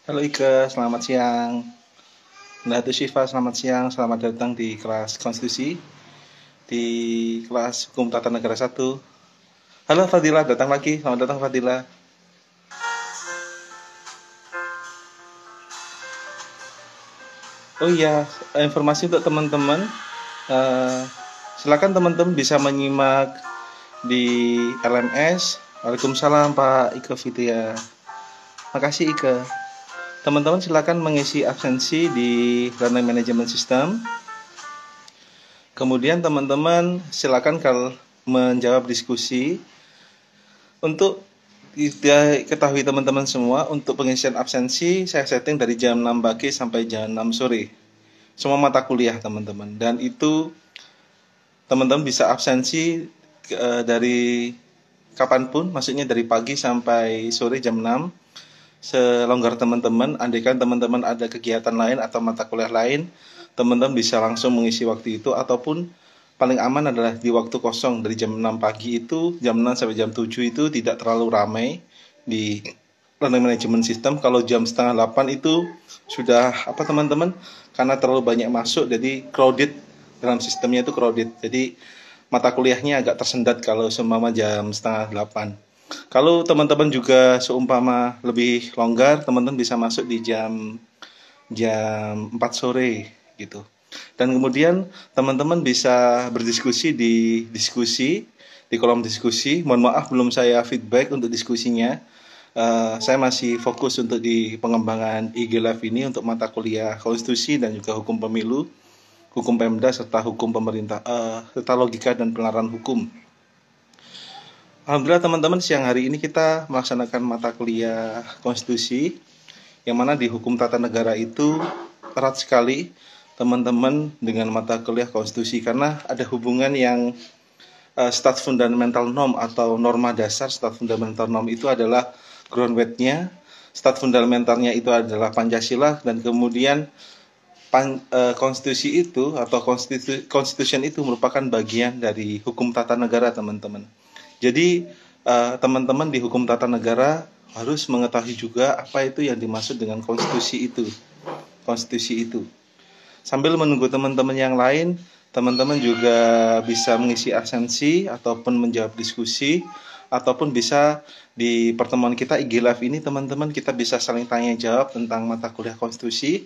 Halo Ika, selamat siang. Natu Syifa, selamat siang. Selamat datang di kelas konstitusi di kelas Hukum Tata Negara 1. Halo Fadila, datang lagi. Selamat datang Fadila. Oh iya, informasi untuk teman-teman. Eh, Silakan teman-teman bisa menyimak di LMS. Waalaikumsalam Pak Ika Fitria. Makasih Ika. Teman-teman silakan mengisi absensi di Learning Management System. Kemudian teman-teman silakan kalau menjawab diskusi. Untuk ketahui teman-teman semua, untuk pengisian absensi saya setting dari jam 6 pagi sampai jam 6 sore. Semua mata kuliah teman-teman. Dan itu teman-teman bisa absensi dari kapanpun, maksudnya dari pagi sampai sore jam 6. Selonggar teman-teman, andaikan teman-teman ada kegiatan lain atau mata kuliah lain, teman-teman bisa langsung mengisi waktu itu, ataupun paling aman adalah di waktu kosong dari jam 6 pagi itu, jam 6 sampai jam 7 itu tidak terlalu ramai di learning management system. Kalau jam setengah 8 itu sudah apa teman-teman, karena terlalu banyak masuk, jadi crowded, dalam sistemnya itu crowded, jadi mata kuliahnya agak tersendat kalau seumpama jam setengah 8. Kalau teman-teman juga seumpama lebih longgar, teman-teman bisa masuk di jam jam 4 sore gitu. Dan kemudian teman-teman bisa berdiskusi di kolom diskusi. Mohon maaf belum saya feedback untuk diskusinya. Saya masih fokus untuk di pengembangan IG Live ini untuk mata kuliah konstitusi dan juga hukum pemilu, hukum Pemda serta hukum pemerintah, serta logika dan penerapan hukum. Alhamdulillah teman-teman, siang hari ini kita melaksanakan mata kuliah konstitusi, yang mana di hukum tata negara itu erat sekali teman-teman dengan mata kuliah konstitusi, karena ada hubungan yang stat fundamental norm atau norma dasar. Stat fundamental norm itu adalah ground weight-nya, stat fundamentalnya itu adalah Pancasila, dan kemudian konstitusi itu atau constitution itu merupakan bagian dari hukum tata negara teman-teman. Jadi teman-teman di hukum tata negara harus mengetahui juga apa itu yang dimaksud dengan konstitusi itu. Konstitusi itu. Sambil menunggu teman-teman yang lain, teman-teman juga bisa mengisi absensi ataupun menjawab diskusi, ataupun bisa di pertemuan kita IG Live ini teman-teman kita bisa saling tanya jawab tentang mata kuliah konstitusi.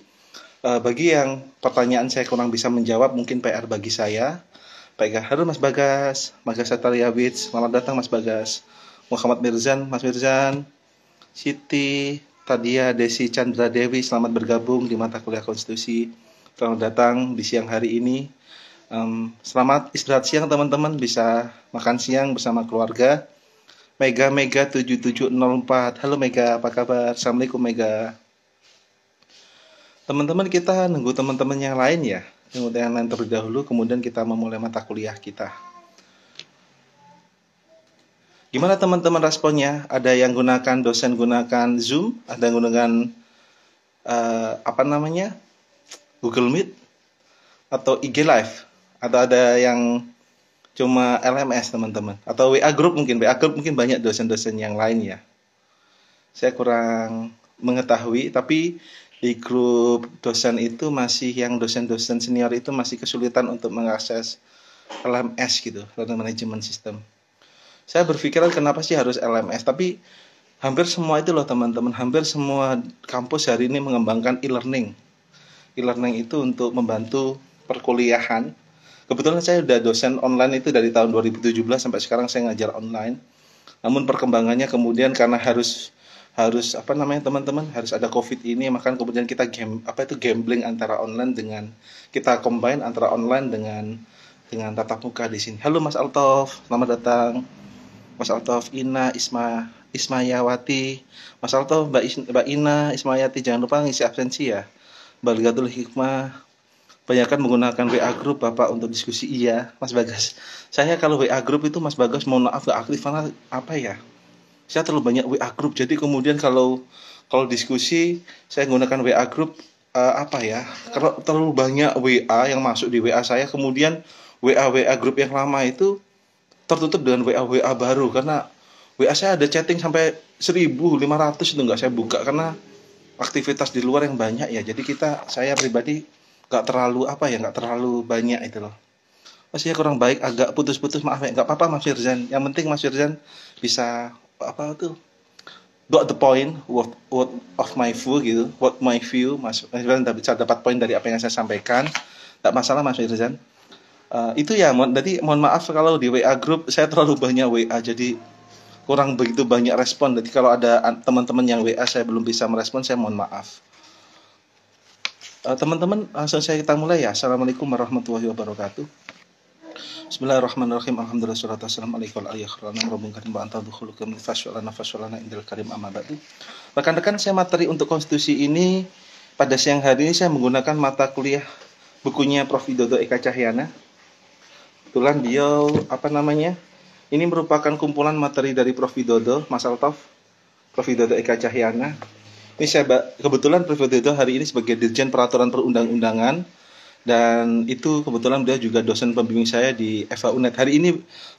Bagi yang pertanyaan saya kurang bisa menjawab, mungkin PR bagi saya. Baik, halo Mas Bagas, Mas Bagas Satariawits, selamat datang Mas Bagas. Muhammad Mirzan, Mas Mirzan, Siti, Tadia, Desi, Chandra Dewi, selamat bergabung di mata kuliah konstitusi. Selamat datang di siang hari ini. Selamat istirahat siang teman-teman, bisa makan siang bersama keluarga. Mega 7704, halo Mega, apa kabar? Assalamualaikum Mega. Teman-teman, kita nunggu teman-teman yang lain ya. Tunggu yang lain terlebih dahulu, kemudian kita memulai mata kuliah kita. Gimana teman-teman responnya? Ada yang dosen gunakan Zoom, ada yang gunakan Google Meet atau IG Live, atau ada yang cuma LMS teman-teman, atau WA Group mungkin banyak dosen-dosen yang lain ya. Saya kurang mengetahui, tapi di grup dosen itu masih yang dosen-dosen senior itu masih kesulitan untuk mengakses LMS gitu, Learning Management System. Saya berpikiran kenapa sih harus LMS, tapi hampir semua itu loh teman-teman, hampir semua kampus hari ini mengembangkan e-learning. E-learning itu untuk membantu perkuliahan. Kebetulan saya udah dosen online itu dari tahun 2017 sampai sekarang saya ngajar online. Namun perkembangannya kemudian karena harus teman-teman, harus ada COVID ini, maka kemudian kita gambling antara online dengan kita combine antara online dengan tatap muka di sini. Halo Mas Altof, selamat datang. Mas Altof, Ina, Ismayawati, Mas Altof, Mbak Ina, Ismayati, jangan lupa ngisi absensi ya. Baligatul Hikmah, banyakkan menggunakan WA Group Bapak untuk diskusi. Iya, Mas Bagas. Saya kalau WA Group itu Mas Bagas mohon maaf gak aktif, karena apa ya? Saya terlalu banyak WA Group, jadi kemudian kalau diskusi saya menggunakan WA Group, kalau terlalu banyak WA yang masuk di WA saya, kemudian WA Group yang lama itu tertutup dengan WA baru, karena WA saya ada chatting sampai 1.500 itu nggak saya buka, karena aktivitas di luar yang banyak ya. Jadi saya pribadi nggak terlalu banyak itu loh. Masih kurang baik, agak putus-putus, maaf ya, nggak apa-apa Mas Firjan. Yang penting Mas Firjan bisa apa tuh, got the point, what of my view gitu, what my view, Mas Firjan bisa dapat poin dari apa yang saya sampaikan. Nggak masalah Mas Firjan. Itu ya, jadi mohon maaf kalau di WA group saya terlalu banyak WA, jadi kurang begitu banyak respon. Jadi kalau ada teman-teman yang WA saya belum bisa merespon, saya mohon maaf. Teman-teman, langsung kita mulai ya. Assalamualaikum warahmatullahi wabarakatuh. Bismillahirrahmanirrahim. Alhamdulillah wassalatu wassalamu alaikum Rekan-rekan, saya materi untuk konstitusi ini pada siang hari ini saya menggunakan mata kuliah bukunya Prof. Widodo Eka Cahyana. Kebetulan beliau ini merupakan kumpulan materi dari Prof. Widodo, Mas Altaf, Prof. Widodo Eka Cahyana. Ini kebetulan Prof. Widodo hari ini sebagai Dirjen Peraturan Perundang-undangan, dan itu kebetulan beliau juga dosen pembimbing saya di FH UNED. Hari ini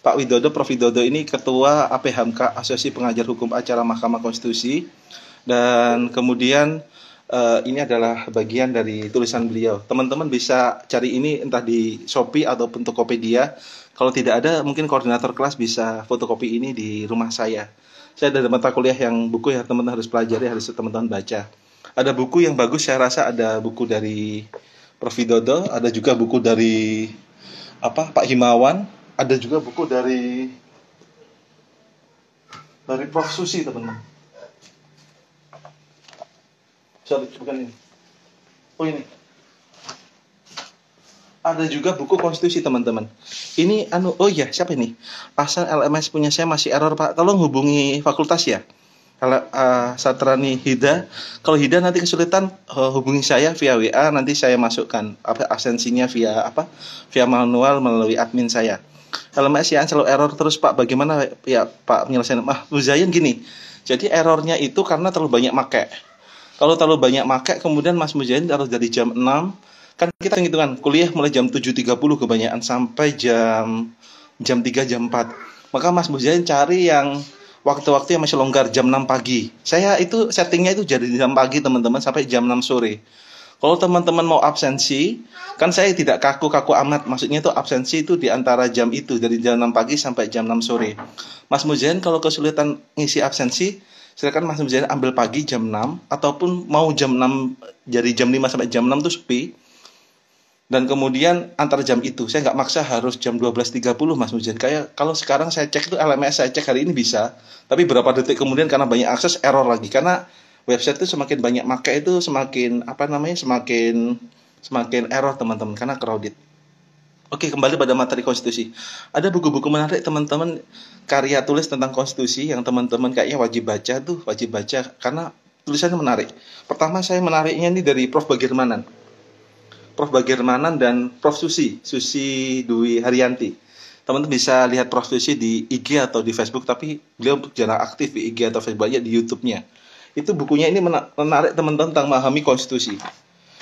Pak Widodo, Prof. Widodo ini Ketua APHMK, Asosiasi Pengajar Hukum Acara Mahkamah Konstitusi, dan kemudian ini adalah bagian dari tulisan beliau. Teman-teman bisa cari ini entah di Shopee ataupun Tokopedia. Kalau tidak ada, mungkin koordinator kelas bisa fotokopi ini di rumah saya. Saya ada mata kuliah yang buku yang teman-teman harus pelajari, harus teman-teman baca. Ada buku yang bagus, saya rasa ada buku dari Prof. Widodo, ada juga buku dari Pak Himawan, ada juga buku dari Prof. Susi, teman-teman. Sorry, bukan ini. Oh, ini. Ada juga buku konstitusi, teman-teman. Ini siapa ini? Pasal LMS punya saya masih error, Pak. Tolong hubungi fakultas ya. Kalau Satrani Hida, kalau Hida nanti kesulitan hubungi saya via WA, nanti saya masukkan absensinya via manual melalui admin saya. LMS ya selalu error terus Pak, bagaimana ya Pak penyelesaian? Muzayan gini, jadi errornya itu karena terlalu banyak make. Kalau terlalu banyak make, kemudian Mas Muzayan harus dari jam 6, kan kita hitungan kuliah mulai jam 7.30 kebanyakan sampai jam 3, jam 4. Maka Mas Muzayan cari yang waktu-waktu yang masih longgar, jam 6 pagi. Saya itu settingnya itu jadi jam pagi teman-teman sampai jam 6 sore. Kalau teman-teman mau absensi, kan saya tidak kaku-kaku amat. Maksudnya itu absensi itu di antara jam itu, dari jam 6 pagi sampai jam 6 sore. Mas Muzayan kalau kesulitan ngisi absensi, silakan Mas Muzayan ambil pagi jam 6, ataupun mau jam 6, dari jam 5 sampai jam 6 itu sepi. Dan kemudian antara jam itu, saya nggak maksa harus jam 12.30 Mas Muzayan. Kayak kalau sekarang saya cek itu LMS, saya cek hari ini bisa. Tapi berapa detik kemudian karena banyak akses error lagi. Karena website itu semakin banyak pakai itu semakin semakin error teman-teman, karena crowded. Oke, kembali pada materi konstitusi. Ada buku-buku menarik teman-teman, karya tulis tentang konstitusi yang teman-teman kayaknya wajib baca karena tulisannya menarik. Pertama saya menariknya ini dari Prof. Bagirmanan dan Prof. Susi Dwi Haryanti. Teman-teman bisa lihat Prof. Susi di IG atau di Facebook, tapi beliau jarang aktif di IG atau Facebook, aja di YouTube-nya. Itu bukunya ini menarik teman-teman tentang memahami konstitusi.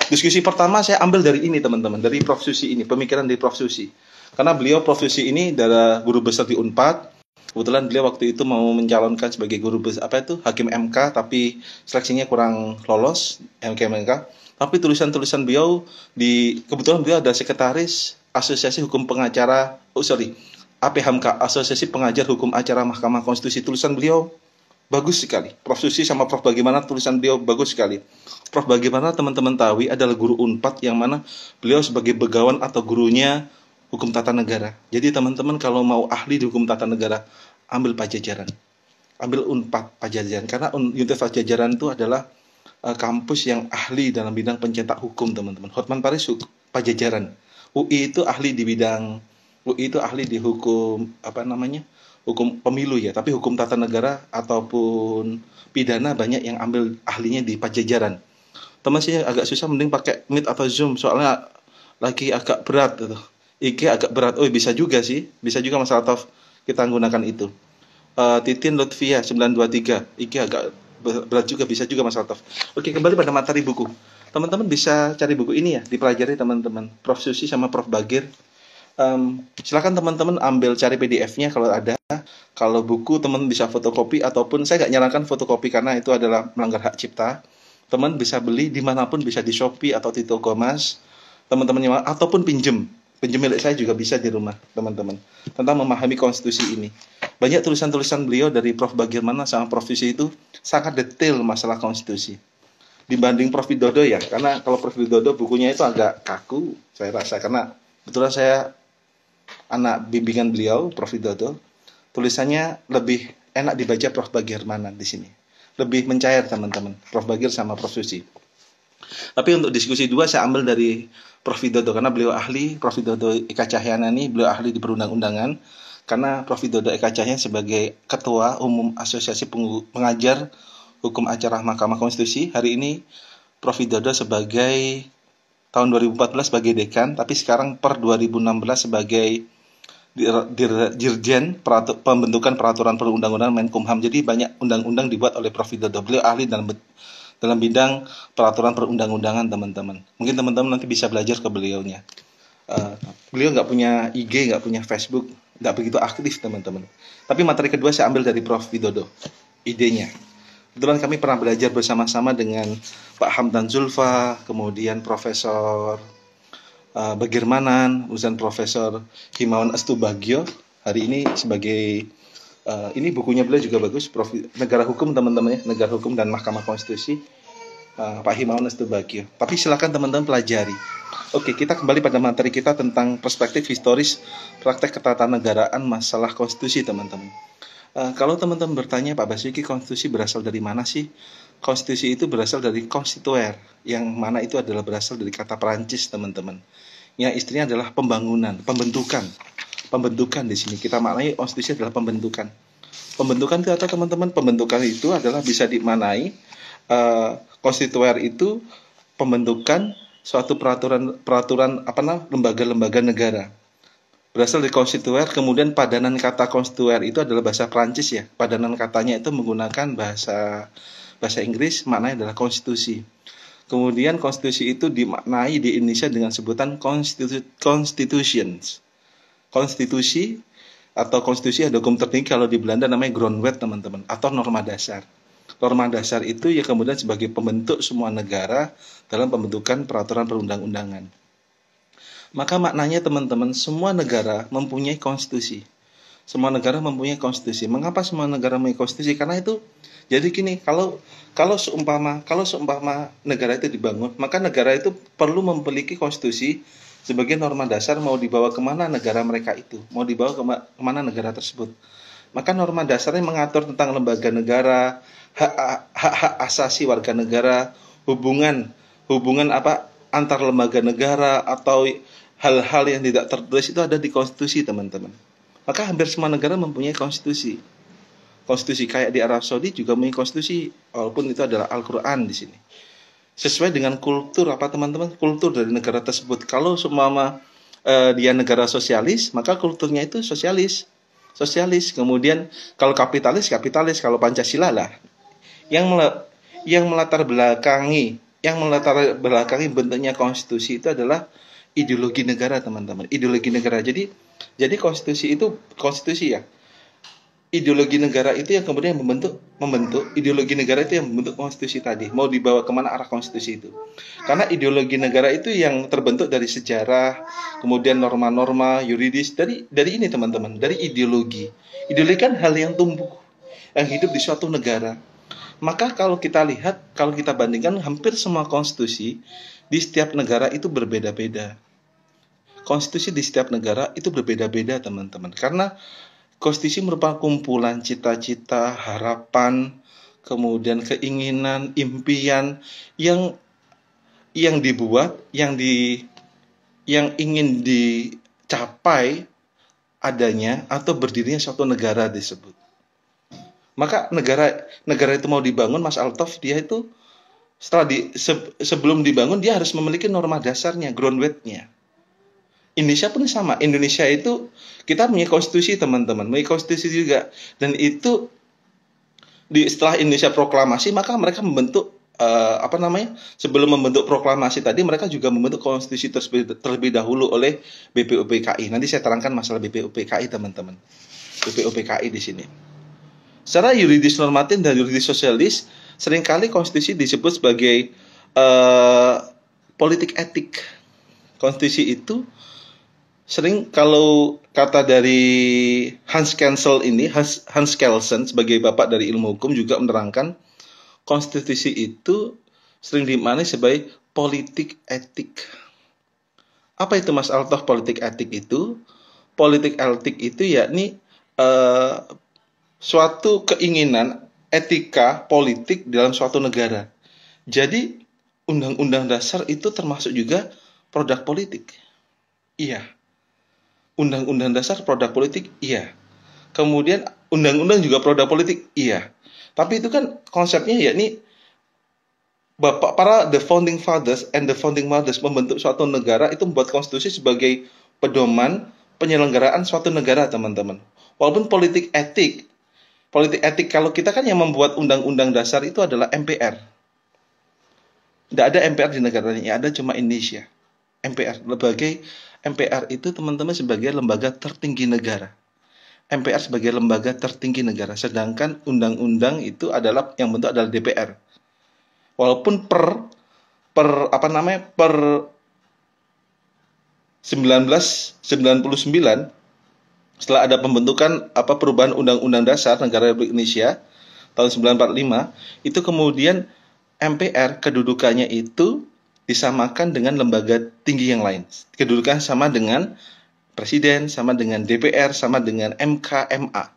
Diskusi pertama saya ambil dari ini teman-teman, dari Prof. Susi ini, pemikiran dari Prof. Susi. Karena beliau Prof. Susi ini adalah guru besar di Unpad. Kebetulan beliau waktu itu mau mencalonkan sebagai guru besar hakim MK, tapi seleksinya kurang lolos MK. Tapi tulisan-tulisan beliau kebetulan beliau ada sekretaris Asosiasi Hukum Pengacara, APHMK, Asosiasi Pengajar Hukum Acara Mahkamah Konstitusi. Tulisan beliau bagus sekali. Prof. Susi sama Prof. Bagimana tulisan beliau bagus sekali. Prof. Bagimana teman-teman tahu adalah guru Unpad, yang mana beliau sebagai begawan atau gurunya hukum tata negara. Jadi teman-teman kalau mau ahli di hukum tata negara, ambil Pajajaran. Ambil Unpad Pajajaran. Karena Universitas Pajajaran itu adalah kampus yang ahli dalam bidang pencetak hukum teman-teman. Hotman Paris Pajajaran. UI itu ahli di hukum hukum pemilu ya, tapi hukum tata negara ataupun pidana banyak yang ambil ahlinya di Pajajaran. Teman sih agak susah, mending pakai Meet atau Zoom soalnya lagi agak berat gitu. IG agak berat. Bisa juga Mas Altaf kita gunakan itu. Titin Lutfia 923 IG agak berat juga, bisa juga Mas Altaf. Oke, kembali pada materi buku. Teman-teman bisa cari buku ini ya, dipelajari teman-teman. Prof. Susi sama Prof. Bagir. Silakan teman-teman ambil cari PDF-nya kalau ada. Kalau buku teman bisa fotokopi, ataupun saya nggak nyarankan fotokopi karena itu adalah melanggar hak cipta. Teman bisa beli dimanapun, bisa di Shopee atau di toko emas, teman-temannya, ataupun pinjem milik saya juga bisa di rumah teman-teman, tentang memahami konstitusi ini. Banyak tulisan-tulisan beliau dari Prof. Bagirmanan sama Prof. Yusri itu sangat detail masalah konstitusi dibanding Prof. Widodo ya, karena kalau Prof. Widodo bukunya itu agak kaku saya rasa, karena kebetulan saya anak bimbingan beliau Prof. Widodo, tulisannya lebih enak dibaca Prof. Bagirmanan di sini, lebih mencair teman-teman, Prof. Bagir sama Prof. Yusri. Tapi untuk diskusi dua saya ambil dari Prof. Widodo, karena beliau ahli. Prof. Widodo Eka Cahyana ini beliau ahli di perundang-undangan, karena Prof. Widodo Eka Cahyana sebagai Ketua Umum Asosiasi Pengajar Hukum Acara Mahkamah Konstitusi, hari ini Prof. Widodo sebagai tahun 2014 sebagai dekan, tapi sekarang per 2016 sebagai Dirjen Pembentukan Peraturan Perundang-undangan Menkumham. Jadi banyak undang-undang dibuat oleh Prof. Widodo. Beliau ahli dalam bidang peraturan perundang-undangan teman-teman. Mungkin teman-teman nanti bisa belajar ke beliaunya. Beliau nggak punya IG, nggak punya Facebook, nggak begitu aktif teman-teman. Tapi materi kedua saya ambil dari Prof. Widodo, idenya. Kebetulan kami pernah belajar bersama-sama dengan Pak Hamdan Zulfa, kemudian Profesor Bagirmanan, urusan Profesor Himawan Astubagio. Hari ini sebagai ini bukunya beliau juga bagus, Negara Hukum teman-teman ya, Negara Hukum dan Mahkamah Konstitusi, Pak Himawan Astubagio. Tapi silakan teman-teman pelajari. Oke, kita kembali pada materi kita tentang perspektif historis praktek ketatanegaraan masalah konstitusi teman-teman. Kalau teman-teman bertanya, Pak Basuki, konstitusi berasal dari mana sih? Konstitusi itu berasal dari constituere, yang mana itu adalah berasal dari kata Perancis teman-teman. Yang istrinya adalah pembangunan, pembentukan. Pembentukan di sini kita maknai konstitusi adalah pembentukan. Pembentukan itu apa teman-teman? Pembentukan itu adalah bisa dimaknai konstituer itu pembentukan suatu peraturan lembaga-lembaga negara. Berasal dari konstituer, kemudian padanan kata konstituer itu adalah bahasa Prancis ya. Padanan katanya itu menggunakan bahasa Inggris, maknanya adalah konstitusi. Kemudian konstitusi itu dimaknai di Indonesia dengan sebutan constitutions. Konstitusi atau konstitusi ada hukum tertinggi, kalau di Belanda namanya grondwet teman-teman, atau norma dasar. Norma dasar itu ya kemudian sebagai pembentuk semua negara dalam pembentukan peraturan perundang-undangan. Maka maknanya teman-teman, semua negara mempunyai konstitusi. Semua negara mempunyai konstitusi. Mengapa semua negara mempunyai konstitusi? Karena itu, jadi gini, kalau seumpama negara itu dibangun, maka negara itu perlu memiliki konstitusi sebagai norma dasar mau dibawa kemana negara mereka itu, mau dibawa kemana negara tersebut. Maka norma dasarnya mengatur tentang lembaga negara, hak asasi warga negara, hubungan antar lembaga negara, atau hal-hal yang tidak tertulis itu ada di konstitusi teman-teman. Maka hampir semua negara mempunyai konstitusi. Konstitusi kayak di Arab Saudi juga mempunyai konstitusi, walaupun itu adalah Al-Quran di sini. Sesuai dengan kultur teman-teman, kultur dari negara tersebut. Kalau seumpama dia negara sosialis, maka kulturnya itu sosialis. Kemudian kalau kapitalis, kalau Pancasila lah. Yang melatar belakangi bentuknya konstitusi itu adalah ideologi negara teman-teman. Ideologi negara. Jadi konstitusi ya. Ideologi negara itu yang kemudian membentuk ideologi negara itu yang membentuk konstitusi tadi. Mau dibawa kemana arah konstitusi itu? Karena ideologi negara itu yang terbentuk dari sejarah, kemudian norma-norma yuridis dari ini teman-teman, dari ideologi. Ideologi kan hal yang tumbuh, yang hidup di suatu negara. Maka kalau kita bandingkan hampir semua konstitusi di setiap negara itu berbeda-beda. Konstitusi di setiap negara itu berbeda-beda teman-teman. Karena konstitusi merupakan kumpulan cita-cita, harapan, kemudian keinginan, impian yang dibuat, yang ingin dicapai adanya atau berdirinya suatu negara disebut. Maka negara itu mau dibangun, Mas Altaf, dia itu sebelum dibangun dia harus memiliki norma dasarnya, groundwork-nya. Indonesia pun sama. Indonesia itu kita punya konstitusi teman-teman, punya konstitusi juga, dan itu setelah Indonesia proklamasi maka mereka membentuk sebelum membentuk proklamasi tadi mereka juga membentuk konstitusi terlebih dahulu oleh BPUPKI. Nanti saya terangkan masalah BPUPKI teman-teman. BPUPKI di sini. Secara yuridis normatif dan yuridis sosialis seringkali konstitusi disebut sebagai eh, politik etik. Konstitusi itu sering, kalau kata dari Hans Kelsen sebagai bapak dari ilmu hukum juga menerangkan konstitusi itu sering dimaknai sebagai politik etik. Apa itu Mas Altoh politik etik itu? Politik etik itu yakni eh, suatu keinginan etika politik dalam suatu negara. Jadi undang-undang dasar itu termasuk juga produk politik. Iya. Undang-undang dasar produk politik, iya. Kemudian undang-undang juga produk politik, iya. Tapi itu kan konsepnya yakni para the founding fathers and the founding mothers membentuk suatu negara itu membuat konstitusi sebagai pedoman penyelenggaraan suatu negara, teman-teman. Walaupun politik etik kalau kita kan yang membuat undang-undang dasar itu adalah MPR. Tidak ada MPR di negara ini, ada cuma Indonesia. MPR itu teman-teman sebagai lembaga tertinggi negara. MPR sebagai lembaga tertinggi negara, sedangkan undang-undang itu adalah yang bentuk adalah DPR. Walaupun per 1999 setelah ada pembentukan perubahan Undang-Undang Dasar Negara Republik Indonesia tahun 1945, itu kemudian MPR kedudukannya itu disamakan dengan lembaga tinggi yang lain. Kedudukan sama dengan Presiden, sama dengan DPR, sama dengan MK, MA.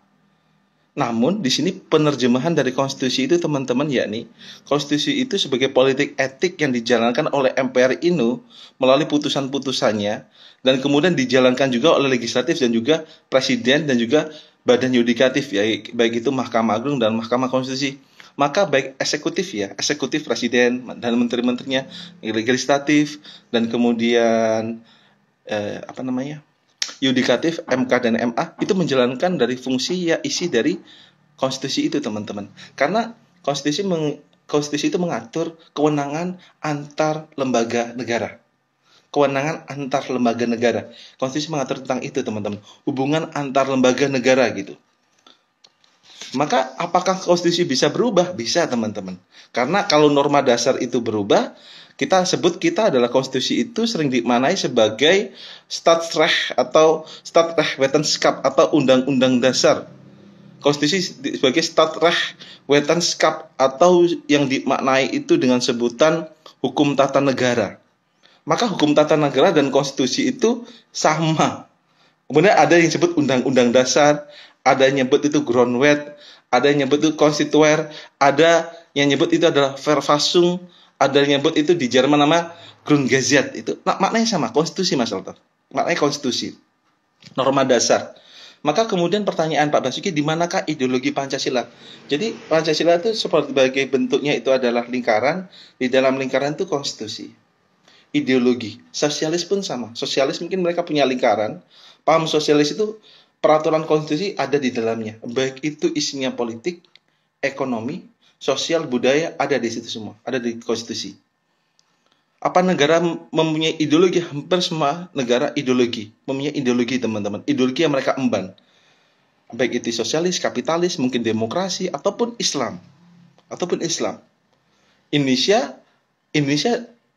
Namun di sini penerjemahan dari konstitusi itu, teman-teman, yakni konstitusi itu sebagai politik etik yang dijalankan oleh MPR ini melalui putusan-putusannya, dan kemudian dijalankan juga oleh legislatif dan juga presiden dan juga badan yudikatif, ya, baik itu Mahkamah Agung dan Mahkamah Konstitusi. Maka baik eksekutif presiden dan menteri-menterinya, legislatif dan kemudian yudikatif MK dan MA itu menjalankan dari fungsi isi dari konstitusi itu, teman-teman. Karena konstitusi itu mengatur kewenangan antar lembaga negara. Konstitusi mengatur tentang itu, teman-teman. Hubungan antar lembaga negara gitu. Maka apakah konstitusi bisa berubah? Bisa, teman-teman. Karena kalau norma dasar itu berubah, kita adalah konstitusi itu sering dimaknai sebagai Staatsrecht atau Staatsrechtswetenschap atau undang-undang dasar. Konstitusi sebagai Staatsrechtswetenschap atau yang dimaknai itu dengan sebutan hukum tata negara. Maka hukum tata negara dan konstitusi itu sama. Kemudian ada yang disebut undang-undang dasar, ada yang nyebut itu Grundwet, ada yang nyebut itu Konstituer, ada yang nyebut itu adalah Verfassung, ada yang nyebut itu di Jerman nama Grundgesetz. Itu maknanya sama, konstitusi, Mas Alter. Maknanya konstitusi, norma dasar. Maka kemudian pertanyaan Pak Basuki, di manakah ideologi Pancasila? Jadi Pancasila itu sebagai bentuknya itu adalah lingkaran, di dalam lingkaran itu konstitusi. Ideologi, sosialis pun sama. Sosialis mungkin mereka punya lingkaran, paham sosialis itu peraturan konstitusi ada di dalamnya. Baik itu isinya politik, ekonomi, sosial, budaya, ada di situ semua. Ada di konstitusi. Apa negara mempunyai ideologi? Hampir semua negara mempunyai ideologi, teman-teman. Ideologi yang mereka emban. Baik itu sosialis, kapitalis, mungkin demokrasi, ataupun Islam. Indonesia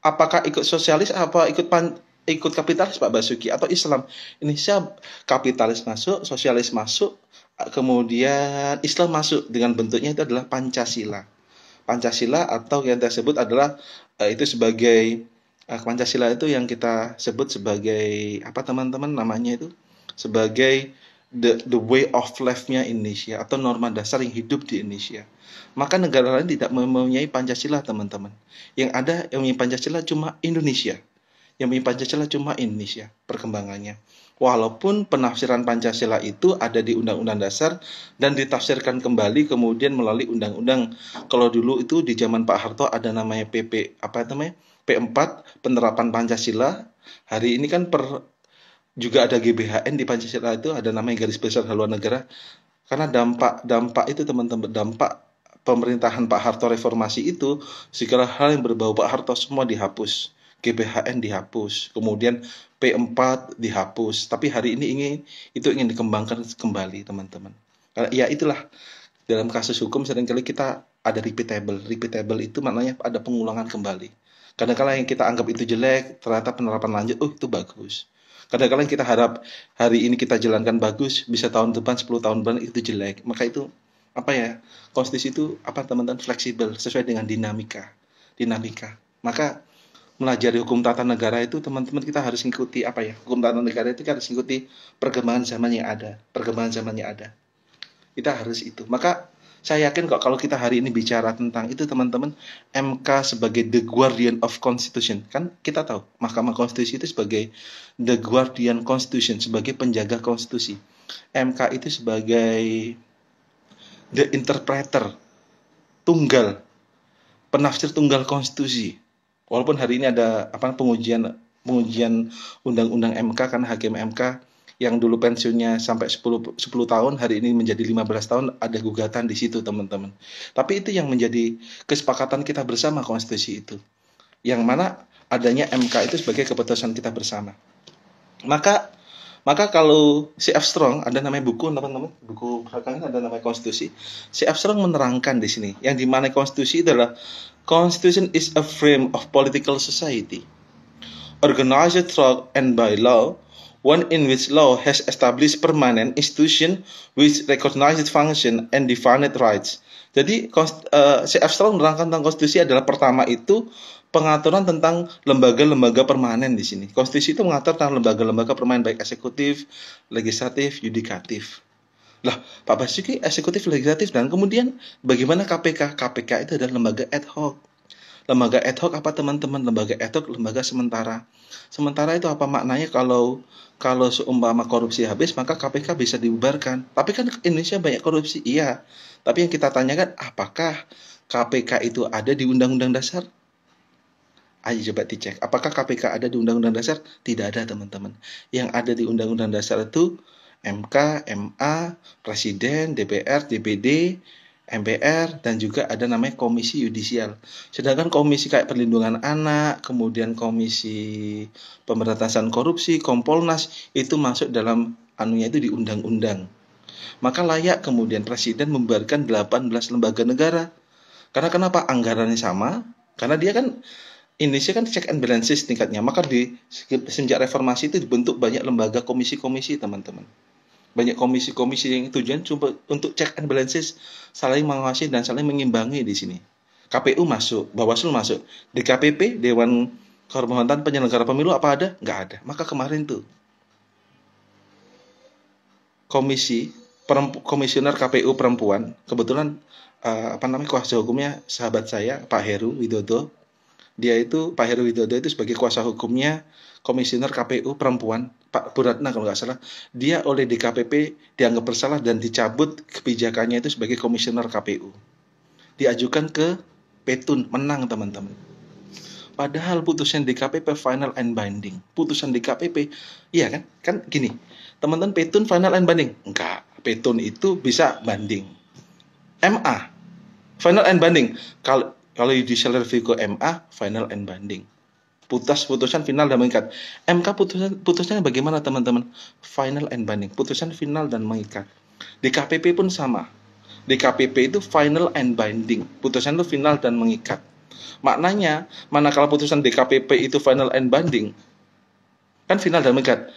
apakah ikut sosialis, apa ikut kapitalis, Pak Basuki, atau Islam? Indonesia kapitalis masuk, sosialis masuk, kemudian Islam masuk, dengan bentuknya itu adalah Pancasila. Pancasila atau yang kita sebut adalah itu sebagai Pancasila itu yang kita sebut sebagai apa, teman-teman, namanya itu sebagai the way of life-nya Indonesia atau norma dasar yang hidup di Indonesia. Maka negara lain tidak mempunyai Pancasila, teman-teman. Yang ada yang mempunyai Pancasila cuma Indonesia. Perkembangannya. Walaupun penafsiran Pancasila itu ada di Undang-Undang Dasar dan ditafsirkan kembali kemudian melalui undang-undang. Kalau dulu itu di zaman Pak Harto ada namanya P4, penerapan Pancasila. Hari ini kan juga ada GBHN di Pancasila, itu ada namanya garis besar haluan negara. Karena dampak itu, teman-teman, dampak pemerintahan Pak Harto reformasi itu, segala hal yang berbau Pak Harto semua dihapus. GBHN dihapus, kemudian P4 dihapus. Tapi hari ini ingin dikembangkan kembali, teman-teman. Ya itulah, dalam kasus hukum seringkali kita ada repeatable. Repeatable itu maknanya ada pengulangan kembali. Kadang-kadang yang kita anggap itu jelek, ternyata penerapan lanjut, oh itu bagus. Kadang-kadang kita harap hari ini kita jalankan bagus, bisa tahun depan, 10 tahun depan itu jelek. Maka itu, apa ya, konstitusi itu, apa teman-teman, fleksibel, sesuai dengan dinamika. Dinamika. Maka, melajari hukum tata negara itu, teman-teman kita harus mengikuti, apa ya, hukum tata negara itu harus mengikuti perkembangan zaman yang ada. Perkembangan zaman yang ada. Kita harus itu. Maka, saya yakin kok kalau kita hari ini bicara tentang itu teman-teman, MK sebagai the guardian of constitution, kan kita tahu Mahkamah Konstitusi itu sebagai the guardian constitution, sebagai penjaga konstitusi. MK itu sebagai the interpreter, tunggal, penafsir tunggal konstitusi. Walaupun hari ini ada pengujian undang-undang MK, karena hakim MK yang dulu pensiunnya sampai 10 tahun, hari ini menjadi 15 tahun, ada gugatan di situ teman-teman. Tapi itu yang menjadi kesepakatan kita bersama konstitusi itu. Yang mana adanya MK itu sebagai keputusan kita bersama. Maka kalau C.F. Strong, ada namanya buku teman-teman, buku belakangan ada namanya konstitusi. C.F. Strong menerangkan di sini, yang dimana konstitusi adalah Constitution is a frame of political society, organized through and by law, one in which law has established permanent institution which recognized function and defined rights. Jadi C.F. Strong menerangkan tentang konstitusi adalah pertama itu pengaturan tentang lembaga-lembaga permanen di sini. Konstitusi itu mengatur tentang lembaga-lembaga permanen baik eksekutif, legislatif, yudikatif. Lah, Pak Basuki eksekutif, legislatif, dan kemudian bagaimana KPK? KPK itu adalah lembaga ad hoc. Lembaga ad hoc apa teman-teman? Lembaga ad hoc, lembaga sementara. Sementara itu apa maknanya kalau seumpama korupsi habis, maka KPK bisa dibubarkan. Tapi kan Indonesia banyak korupsi, iya. Tapi yang kita tanyakan, apakah KPK itu ada di Undang-Undang Dasar? Ayo coba dicek. Apakah KPK ada di Undang-Undang Dasar? Tidak ada teman-teman. Yang ada di Undang-Undang Dasar itu MK, MA, Presiden, DPR, DPD, MPR, dan juga ada namanya komisi yudisial. Sedangkan komisi kayak perlindungan anak, kemudian komisi pemberantasan korupsi, Kompolnas, itu masuk dalam anunya itu di undang-undang. Maka layak kemudian Presiden membubarkan 18 lembaga negara. Karena kenapa? Anggarannya sama. Karena dia kan, Indonesia kan check and balances tingkatnya. Maka sejak reformasi itu dibentuk banyak lembaga komisi-komisi teman-teman. Banyak komisi-komisi yang tujuan cuma untuk check and balances, saling mengawasi dan saling mengimbangi di sini. KPU masuk, Bawaslu masuk, DKPP, Dewan Kehormatan Penyelenggara Pemilu apa ada? Nggak ada. Maka kemarin tuh komisioner KPU perempuan, kebetulan kuasa hukumnya sahabat saya, Pak Heru Widodo. Pak Heru Widodo itu sebagai kuasa hukumnya komisioner KPU perempuan, Pak Buratna kalau nggak salah, dia oleh DKPP dianggap bersalah dan dicabut kebijakannya itu sebagai komisioner KPU. Diajukan ke Petun, menang teman-teman. Padahal putusan DKPP final and binding. Putusan DKPP, iya kan? Kan gini, teman-teman, Petun final and binding? Enggak, Petun itu bisa banding. MA, final and binding. Kalau judicial review ke MA, final and binding. Putusan final dan mengikat. MK putusannya bagaimana teman-teman? Final and binding. Putusan final dan mengikat. DKPP pun sama. DKPP itu final and binding. Putusan itu final dan mengikat. Maknanya, manakala putusan DKPP itu final and binding, kan final dan mengikat.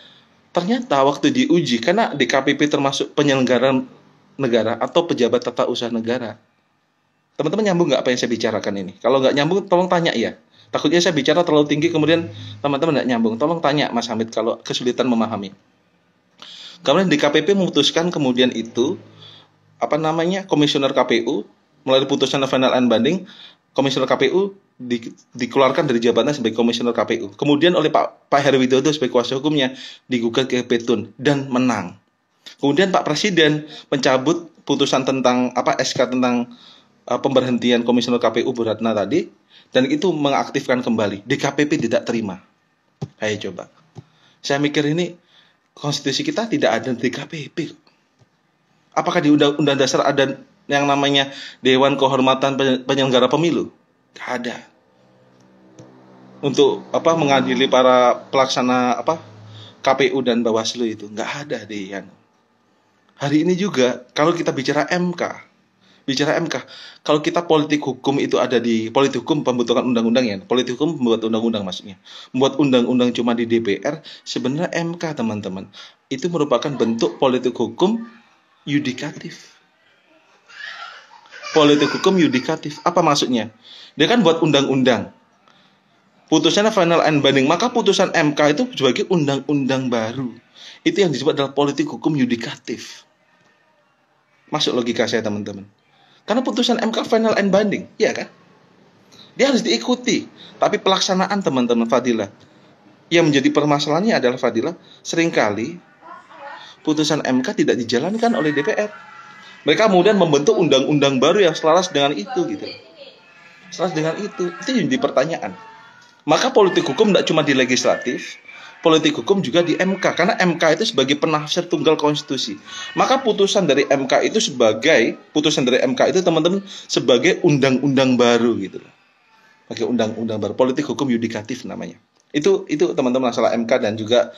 Ternyata waktu diuji, karena DKPP termasuk penyelenggara negara atau pejabat tata usaha negara. Teman-teman nyambung nggak apa yang saya bicarakan ini? Kalau nggak nyambung, tolong tanya ya. Takutnya saya bicara terlalu tinggi, kemudian teman-teman nggak nyambung. Tolong tanya Mas Hamid kalau kesulitan memahami. Kemudian DKPP memutuskan kemudian itu, komisioner KPU, melalui putusan final and binding, komisioner KPU dikeluarkan dari jabatannya sebagai komisioner KPU. Kemudian oleh Pak Heru Widodo sebagai kuasa hukumnya digugat ke Petun dan menang. Kemudian Pak Presiden mencabut putusan tentang SK tentang pemberhentian komisioner KPU Buratna tadi, dan itu mengaktifkan kembali. DKPP tidak terima. Ayo coba. Saya mikir ini konstitusi kita tidak ada DKPP. Apakah di Undang-Undang Dasar ada yang namanya Dewan Kehormatan Penyelenggara Pemilu? Tidak ada. Untuk mengadili para pelaksana KPU dan Bawaslu itu nggak ada di Hari ini juga kalau kita bicara MK Bicara MK, kalau kita politik hukum itu ada di politik hukum pembentukan undang-undang ya, politik hukum membuat undang-undang maksudnya, membuat undang-undang cuma di DPR, sebenarnya MK teman-teman, itu merupakan bentuk politik hukum yudikatif. Politik hukum yudikatif, apa maksudnya? Dia kan buat undang-undang, putusannya final and binding, maka putusan MK itu sebagai undang-undang baru. Itu yang disebut adalah politik hukum yudikatif. Masuk logika saya teman-teman. Karena putusan MK final and binding, iya kan? Dia harus diikuti. Tapi pelaksanaan teman-teman Fadilah, yang menjadi permasalahannya adalah Fadilah, seringkali putusan MK tidak dijalankan oleh DPR. Mereka kemudian membentuk undang-undang baru yang selaras dengan itu gitu. Selaras dengan itu yang jadi pertanyaan. Maka politik hukum tidak cuma di legislatif, politik hukum juga di MK, karena MK itu sebagai penafsir tunggal konstitusi. Maka putusan dari MK itu teman-teman sebagai undang-undang baru gitu loh. Sebagai undang-undang baru, politik hukum yudikatif namanya. Itu teman-teman masalah MK dan juga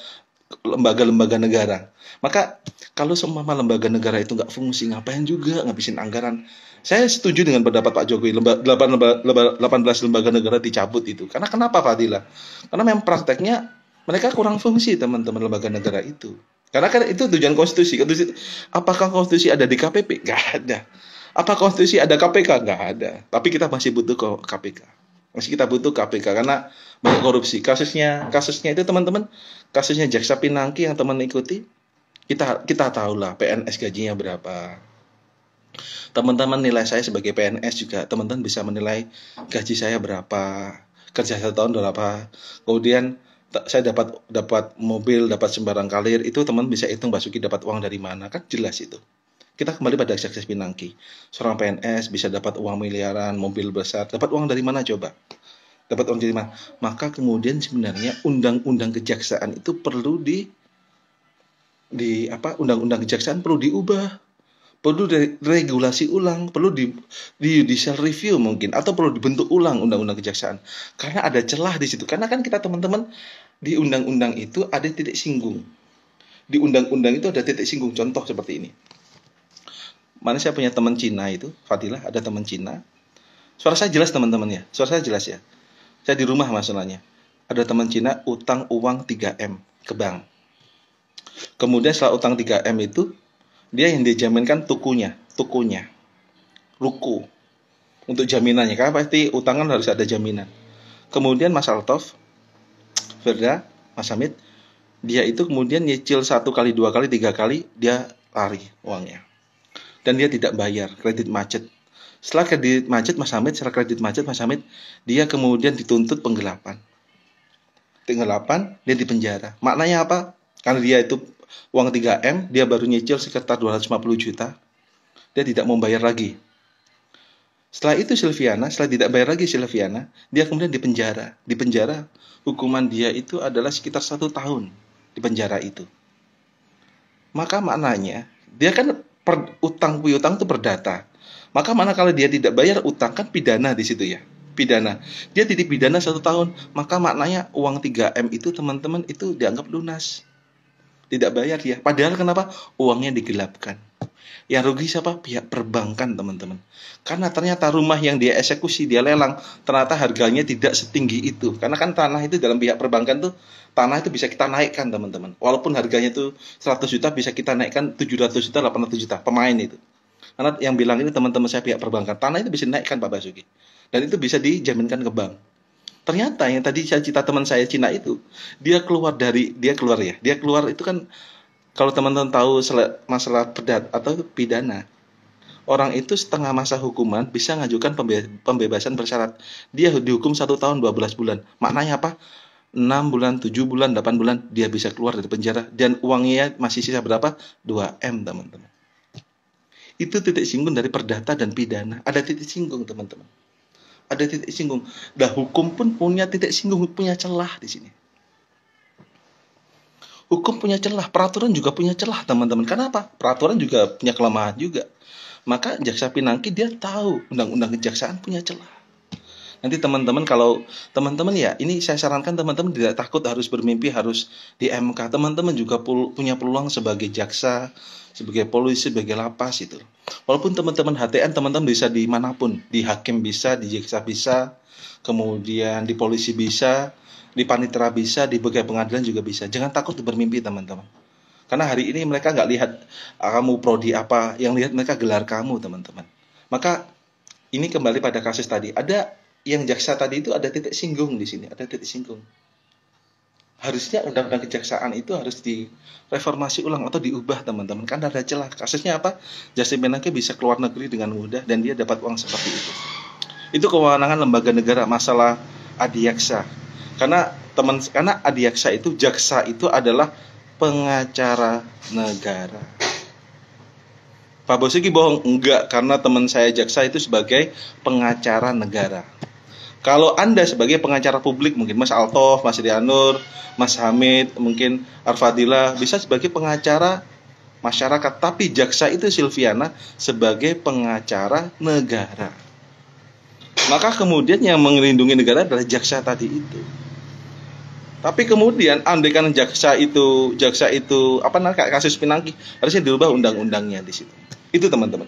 lembaga-lembaga negara. Maka kalau seumpama lembaga negara itu nggak fungsi, ngapain juga ngabisin anggaran? Saya setuju dengan pendapat Pak Jokowi, 18 lembaga negara dicabut itu. Karena kenapa Fadilah? Karena memang prakteknya mereka kurang fungsi teman-teman lembaga negara itu. Karena kan itu tujuan konstitusi. Apakah konstitusi ada di KPP? Nggak ada. Apa konstitusi ada KPK? Nggak ada. Tapi kita masih butuh KPK. Masih kita butuh KPK karena banyak korupsi. Kasusnya itu teman-teman, kasusnya Jaksa Pinangki yang teman ikuti, kita tahu lah PNS gajinya berapa. Teman-teman nilai saya sebagai PNS juga, teman-teman bisa menilai gaji saya berapa, kerja 1 tahun berapa. Kemudian saya dapat mobil, dapat sembarang kalir, itu teman bisa hitung Basuki dapat uang dari mana, kan jelas itu. Kita kembali pada Jaksa Pinangki. Seorang PNS bisa dapat uang miliaran, mobil besar, dapat uang dari mana coba? Dapat uang dari mana? Maka kemudian sebenarnya undang-undang kejaksaan itu perlu undang-undang kejaksaan perlu diubah. Perlu regulasi ulang, perlu di judicial review mungkin, atau perlu dibentuk ulang undang-undang kejaksaan. Karena ada celah di situ. Karena kan kita teman-teman di undang-undang itu ada titik singgung. Di undang-undang itu ada titik singgung. Contoh seperti ini. Mana saya punya teman Cina itu, Fadilah, ada teman Cina. Suara saya jelas teman-teman ya. Suara saya jelas ya. Saya di rumah masalahnya. Ada teman Cina utang uang 3M ke bank. Kemudian setelah utang 3M itu, dia yang dijaminkan tukunya, ruko untuk jaminannya, karena pasti utangan harus ada jaminan. Kemudian Mas Altof, Firda, Mas Hamid, dia itu kemudian nyicil 1 kali, 2 kali, 3 kali, dia lari uangnya. Dan dia tidak bayar, kredit macet. Setelah kredit macet Mas Hamid, dia kemudian dituntut penggelapan. Dia dipenjara. Maknanya apa? Karena dia itu uang 3M, dia baru nyicil sekitar 250 juta. Dia tidak mau bayar lagi. Setelah itu setelah tidak bayar lagi Silviana, dia kemudian dipenjara. Dipenjara, hukuman dia itu adalah sekitar 1 tahun di penjara itu. Maka maknanya, dia kan utang piutang itu perdata. Maka mana kalau dia tidak bayar utang, kan pidana di situ ya. Pidana. Dia dipidana 1 tahun. Maka maknanya uang 3M itu teman-teman itu dianggap lunas. Tidak bayar dia. Padahal kenapa? Uangnya digelapkan. Yang rugi siapa? Pihak perbankan teman-teman. Karena ternyata rumah yang dia eksekusi, dia lelang, ternyata harganya tidak setinggi itu. Karena kan tanah itu dalam pihak perbankan tuh, tanah itu bisa kita naikkan teman-teman. Walaupun harganya itu 100 juta, bisa kita naikkan 700 juta, 800 juta. Pemain itu. Karena yang bilang ini teman-teman saya pihak perbankan. Tanah itu bisa dinaikkan Pak Basuki. Dan itu bisa dijaminkan ke bank. Ternyata yang tadi saya cerita teman saya Cina itu, dia keluar itu kan, kalau teman-teman tahu masalah atau pidana, orang itu setengah masa hukuman bisa mengajukan pembebasan bersyarat. Dia dihukum 1 tahun 12 bulan. Maknanya apa? 6 bulan, 7 bulan, 8 bulan dia bisa keluar dari penjara dan uangnya masih sisa berapa? 2M teman-teman. Itu titik singgung dari perdata dan pidana. Ada titik singgung teman-teman. Ada titik singgung. Nah, hukum pun punya titik singgung, punya celah di sini. Hukum punya celah, peraturan juga punya celah, teman-teman. Kenapa? Peraturan juga punya kelemahan juga. Maka Jaksa Pinangki dia tahu undang-undang kejaksaan punya celah. Nanti teman-teman, kalau teman-teman ya, ini saya sarankan teman-teman tidak takut harus bermimpi harus di MK. Teman-teman juga punya peluang sebagai jaksa, sebagai polisi, sebagai lapas itu. Walaupun teman-teman HTN, teman-teman bisa di manapun, di hakim bisa, di jaksa bisa, kemudian di polisi bisa, di panitera bisa, di bagian pengadilan juga bisa. Jangan takut bermimpi teman-teman. Karena hari ini mereka nggak lihat kamu prodi apa, yang lihat mereka gelar kamu teman-teman. Maka ini kembali pada kasus tadi, ada yang jaksa tadi itu ada titik singgung di sini, ada titik singgung. Harusnya undang-undang kejaksaan itu harus direformasi ulang atau diubah teman-teman. Kan ada celah. Kasusnya apa? Justin Pinangki bisa keluar negeri dengan mudah dan dia dapat uang seperti itu. Itu kewenangan lembaga negara, masalah adiaksa. Karena adiaksa itu, jaksa itu adalah pengacara negara. Pak Basuki bohong? Enggak, karena teman saya jaksa itu sebagai pengacara negara. Kalau Anda sebagai pengacara publik, mungkin Mas Altof, Mas Rianur, Mas Hamid, mungkin Arfadila, bisa sebagai pengacara masyarakat. Tapi jaksa itu Silviana sebagai pengacara negara. Maka kemudian yang melindungi negara adalah jaksa tadi itu. Tapi kemudian andaikan jaksa itu kasus Pinangki, harusnya dirubah undang-undangnya di situ. Itu teman-teman.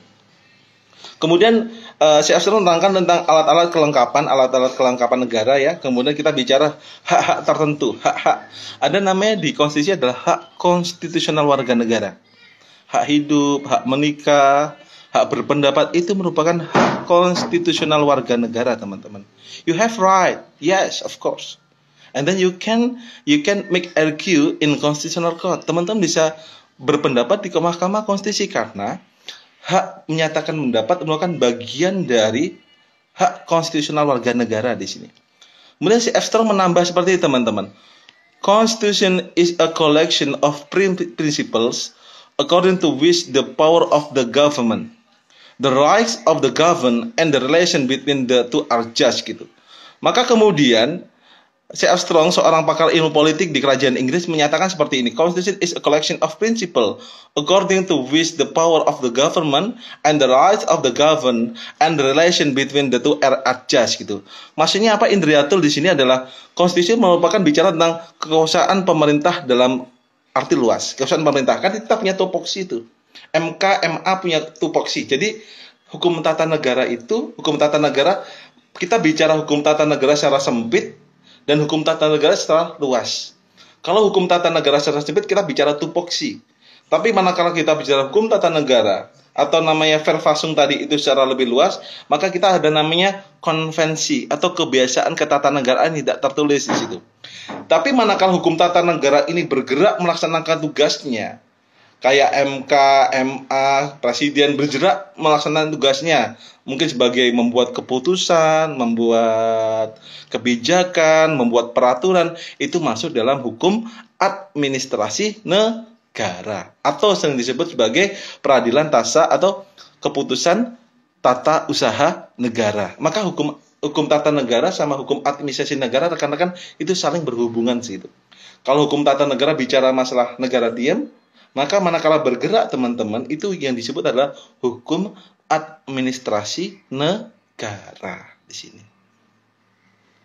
Kemudian si Arsenal menerangkan tentang alat-alat kelengkapan negara ya. Kemudian kita bicara hak-hak tertentu, hak-hak. Ada namanya di konstitusi adalah hak konstitusional warga negara. Hak hidup, hak menikah, hak berpendapat itu merupakan hak konstitusional warga negara, teman-teman. You have right, yes, of course. And then you can make argue in constitutional court. Teman-teman bisa berpendapat di Mahkamah Konstitusi karena hak menyatakan pendapat merupakan bagian dari hak konstitusional warga negara di sini. Kemudian si Armstrong menambah seperti itu, teman-teman. Constitution is a collection of principles according to which the power of the government, the rights of the governed, and the relation between the two are judged gitu. Maka kemudian C. Armstrong, seorang pakar ilmu politik di kerajaan Inggris, menyatakan seperti ini. Constitution is a collection of principles according to which the power of the government and the rights of the governed and the relation between the two are adjust gitu. Maksudnya apa? Indriatul di sini adalah konstitusi merupakan bicara tentang kekuasaan pemerintah dalam arti luas. Kekuasaan pemerintah kan kita punya tupoksi itu. MK, MA punya tupoksi. Jadi hukum tata negara kita bicara hukum tata negara secara sempit dan hukum tata negara secara luas. Kalau hukum tata negara secara sempit kita bicara tupoksi. Tapi manakala kita bicara hukum tata negara atau namanya verfasung tadi itu secara lebih luas, maka kita ada namanya konvensi atau kebiasaan ketatanegaraan tidak tertulis di situ. Tapi manakala hukum tata negara ini bergerak melaksanakan tugasnya, kayak MK, MA, Presiden bergerak melaksanakan tugasnya, mungkin sebagai membuat keputusan, membuat kebijakan, membuat peraturan, itu masuk dalam hukum administrasi negara atau sering disebut sebagai peradilan tasa atau keputusan tata usaha negara. Maka hukum tata negara sama hukum administrasi negara rekan-rekan itu saling berhubungan sih itu. Kalau hukum tata negara bicara masalah negara diam, maka manakala bergerak teman-teman itu yang disebut adalah hukum administrasi negara di sini.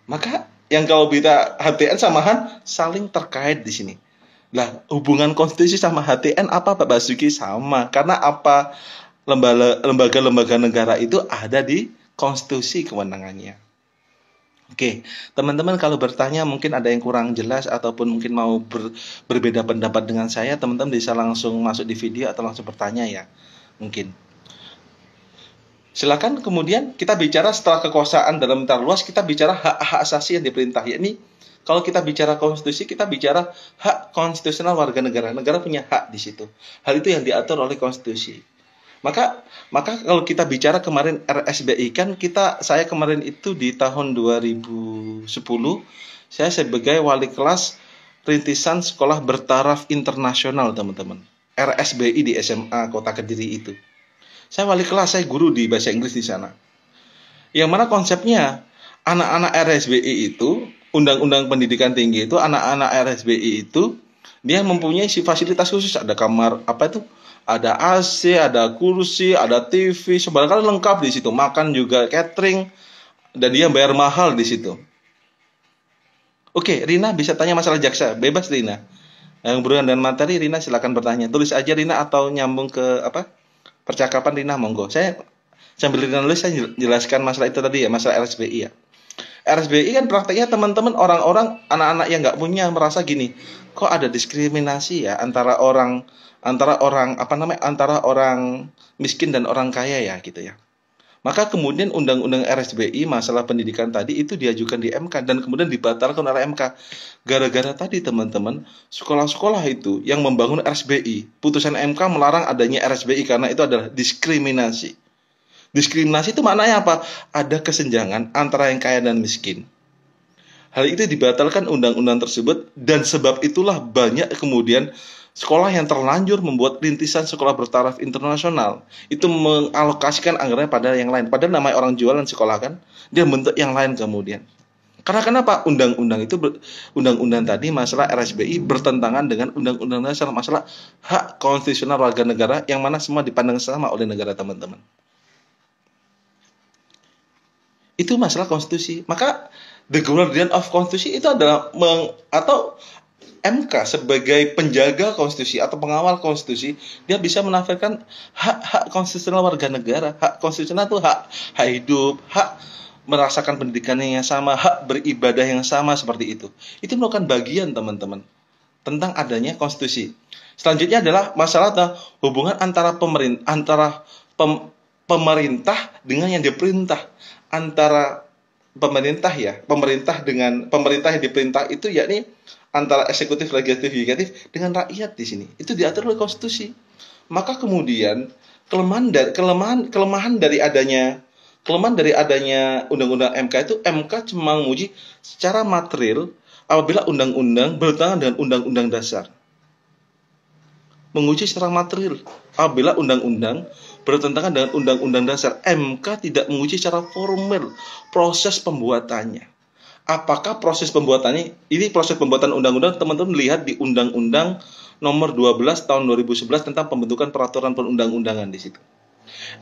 Maka yang kalau kita HTN sama HAN saling terkait di sini. Lah hubungan konstitusi sama HTN apa Pak Basuki? Sama. Karena apa? Lembaga-lembaga negara itu ada di konstitusi kewenangannya. Oke, teman-teman kalau bertanya mungkin ada yang kurang jelas ataupun mungkin mau berbeda pendapat dengan saya, teman-teman bisa langsung masuk di video atau langsung bertanya ya, mungkin. Silakan. Kemudian kita bicara setelah kekuasaan dalam bentar luas, kita bicara hak-hak asasi yang diperintah. Yakni kalau kita bicara konstitusi, kita bicara hak konstitusional warga negara. Negara punya hak di situ. Hal itu yang diatur oleh konstitusi. Maka kalau kita bicara kemarin RSBI kan saya kemarin itu di tahun 2010 saya sebagai wali kelas rintisan sekolah bertaraf internasional teman-teman. RSBI di SMA Kota Kediri itu. Saya wali kelas, saya guru di bahasa Inggris di sana. Yang mana konsepnya anak-anak RSBI itu, Undang-Undang Pendidikan Tinggi itu, anak-anak RSBI itu dia mempunyai fasilitas khusus, ada kamar ada AC, ada kursi, ada TV, sebenarnya lengkap di situ. Makan juga catering, Dan dia bayar mahal di situ. Oke, Rina bisa tanya masalah jaksa, bebas Rina. Yang berhubungan dengan materi, Rina silakan bertanya. Tulis aja Rina atau nyambung ke apa? Percakapan Rina, monggo. Saya sambil Rina nulis, saya jelaskan masalah itu tadi ya, masalah RSBI ya. RSBI kan prakteknya teman-teman orang-orang anak-anak yang nggak punya merasa gini, kok ada diskriminasi ya antara orang antara orang miskin dan orang kaya ya gitu ya. Maka kemudian undang-undang RSBI masalah pendidikan tadi itu diajukan di MK dan kemudian dibatalkan oleh MK. Gara-gara tadi teman-teman, sekolah-sekolah itu yang membangun RSBI, putusan MK melarang adanya RSBI karena itu adalah diskriminasi. Diskriminasi itu maknanya apa? Ada kesenjangan antara yang kaya dan miskin. Hal itu dibatalkan undang-undang tersebut dan sebab itulah banyak kemudian sekolah yang terlanjur membuat rintisan sekolah bertaraf internasional itu mengalokasikan anggarannya pada yang lain. Padahal namanya orang jualan sekolah kan, dia bentuk yang lain kemudian. Karena kenapa? Undang-undang tadi masalah RSBI bertentangan dengan undang-undang dasar masalah hak konstitusional warga negara yang mana semua dipandang sama oleh negara teman-teman. Itu masalah konstitusi. Maka the guardian of konstitusi itu adalah atau MK sebagai penjaga konstitusi atau pengawal konstitusi, dia bisa menafsirkan hak-hak konstitusional warga negara. Hak konstitusional itu hak hidup, hak merasakan pendidikan yang sama, hak beribadah yang sama seperti itu. Itu merupakan bagian teman-teman tentang adanya konstitusi. Selanjutnya adalah masalah hubungan antara pemerintah dengan yang diperintah, antara pemerintah yang diperintah itu yakni antara eksekutif, legislatif, yudikatif dengan rakyat di sini. Itu diatur oleh konstitusi. Maka kemudian kelemahan dari adanya undang-undang MK itu MK cuma menguji secara material apabila undang-undang bertentangan dengan undang-undang dasar. Menguji secara material apabila undang-undang bertentangan dengan undang-undang dasar. MK tidak menguji secara formal proses pembuatannya. Apakah proses pembuatannya, ini proses pembuatan undang-undang teman-teman lihat di Undang-Undang Nomor 12 Tahun 2011 tentang pembentukan peraturan perundang-undangan di situ.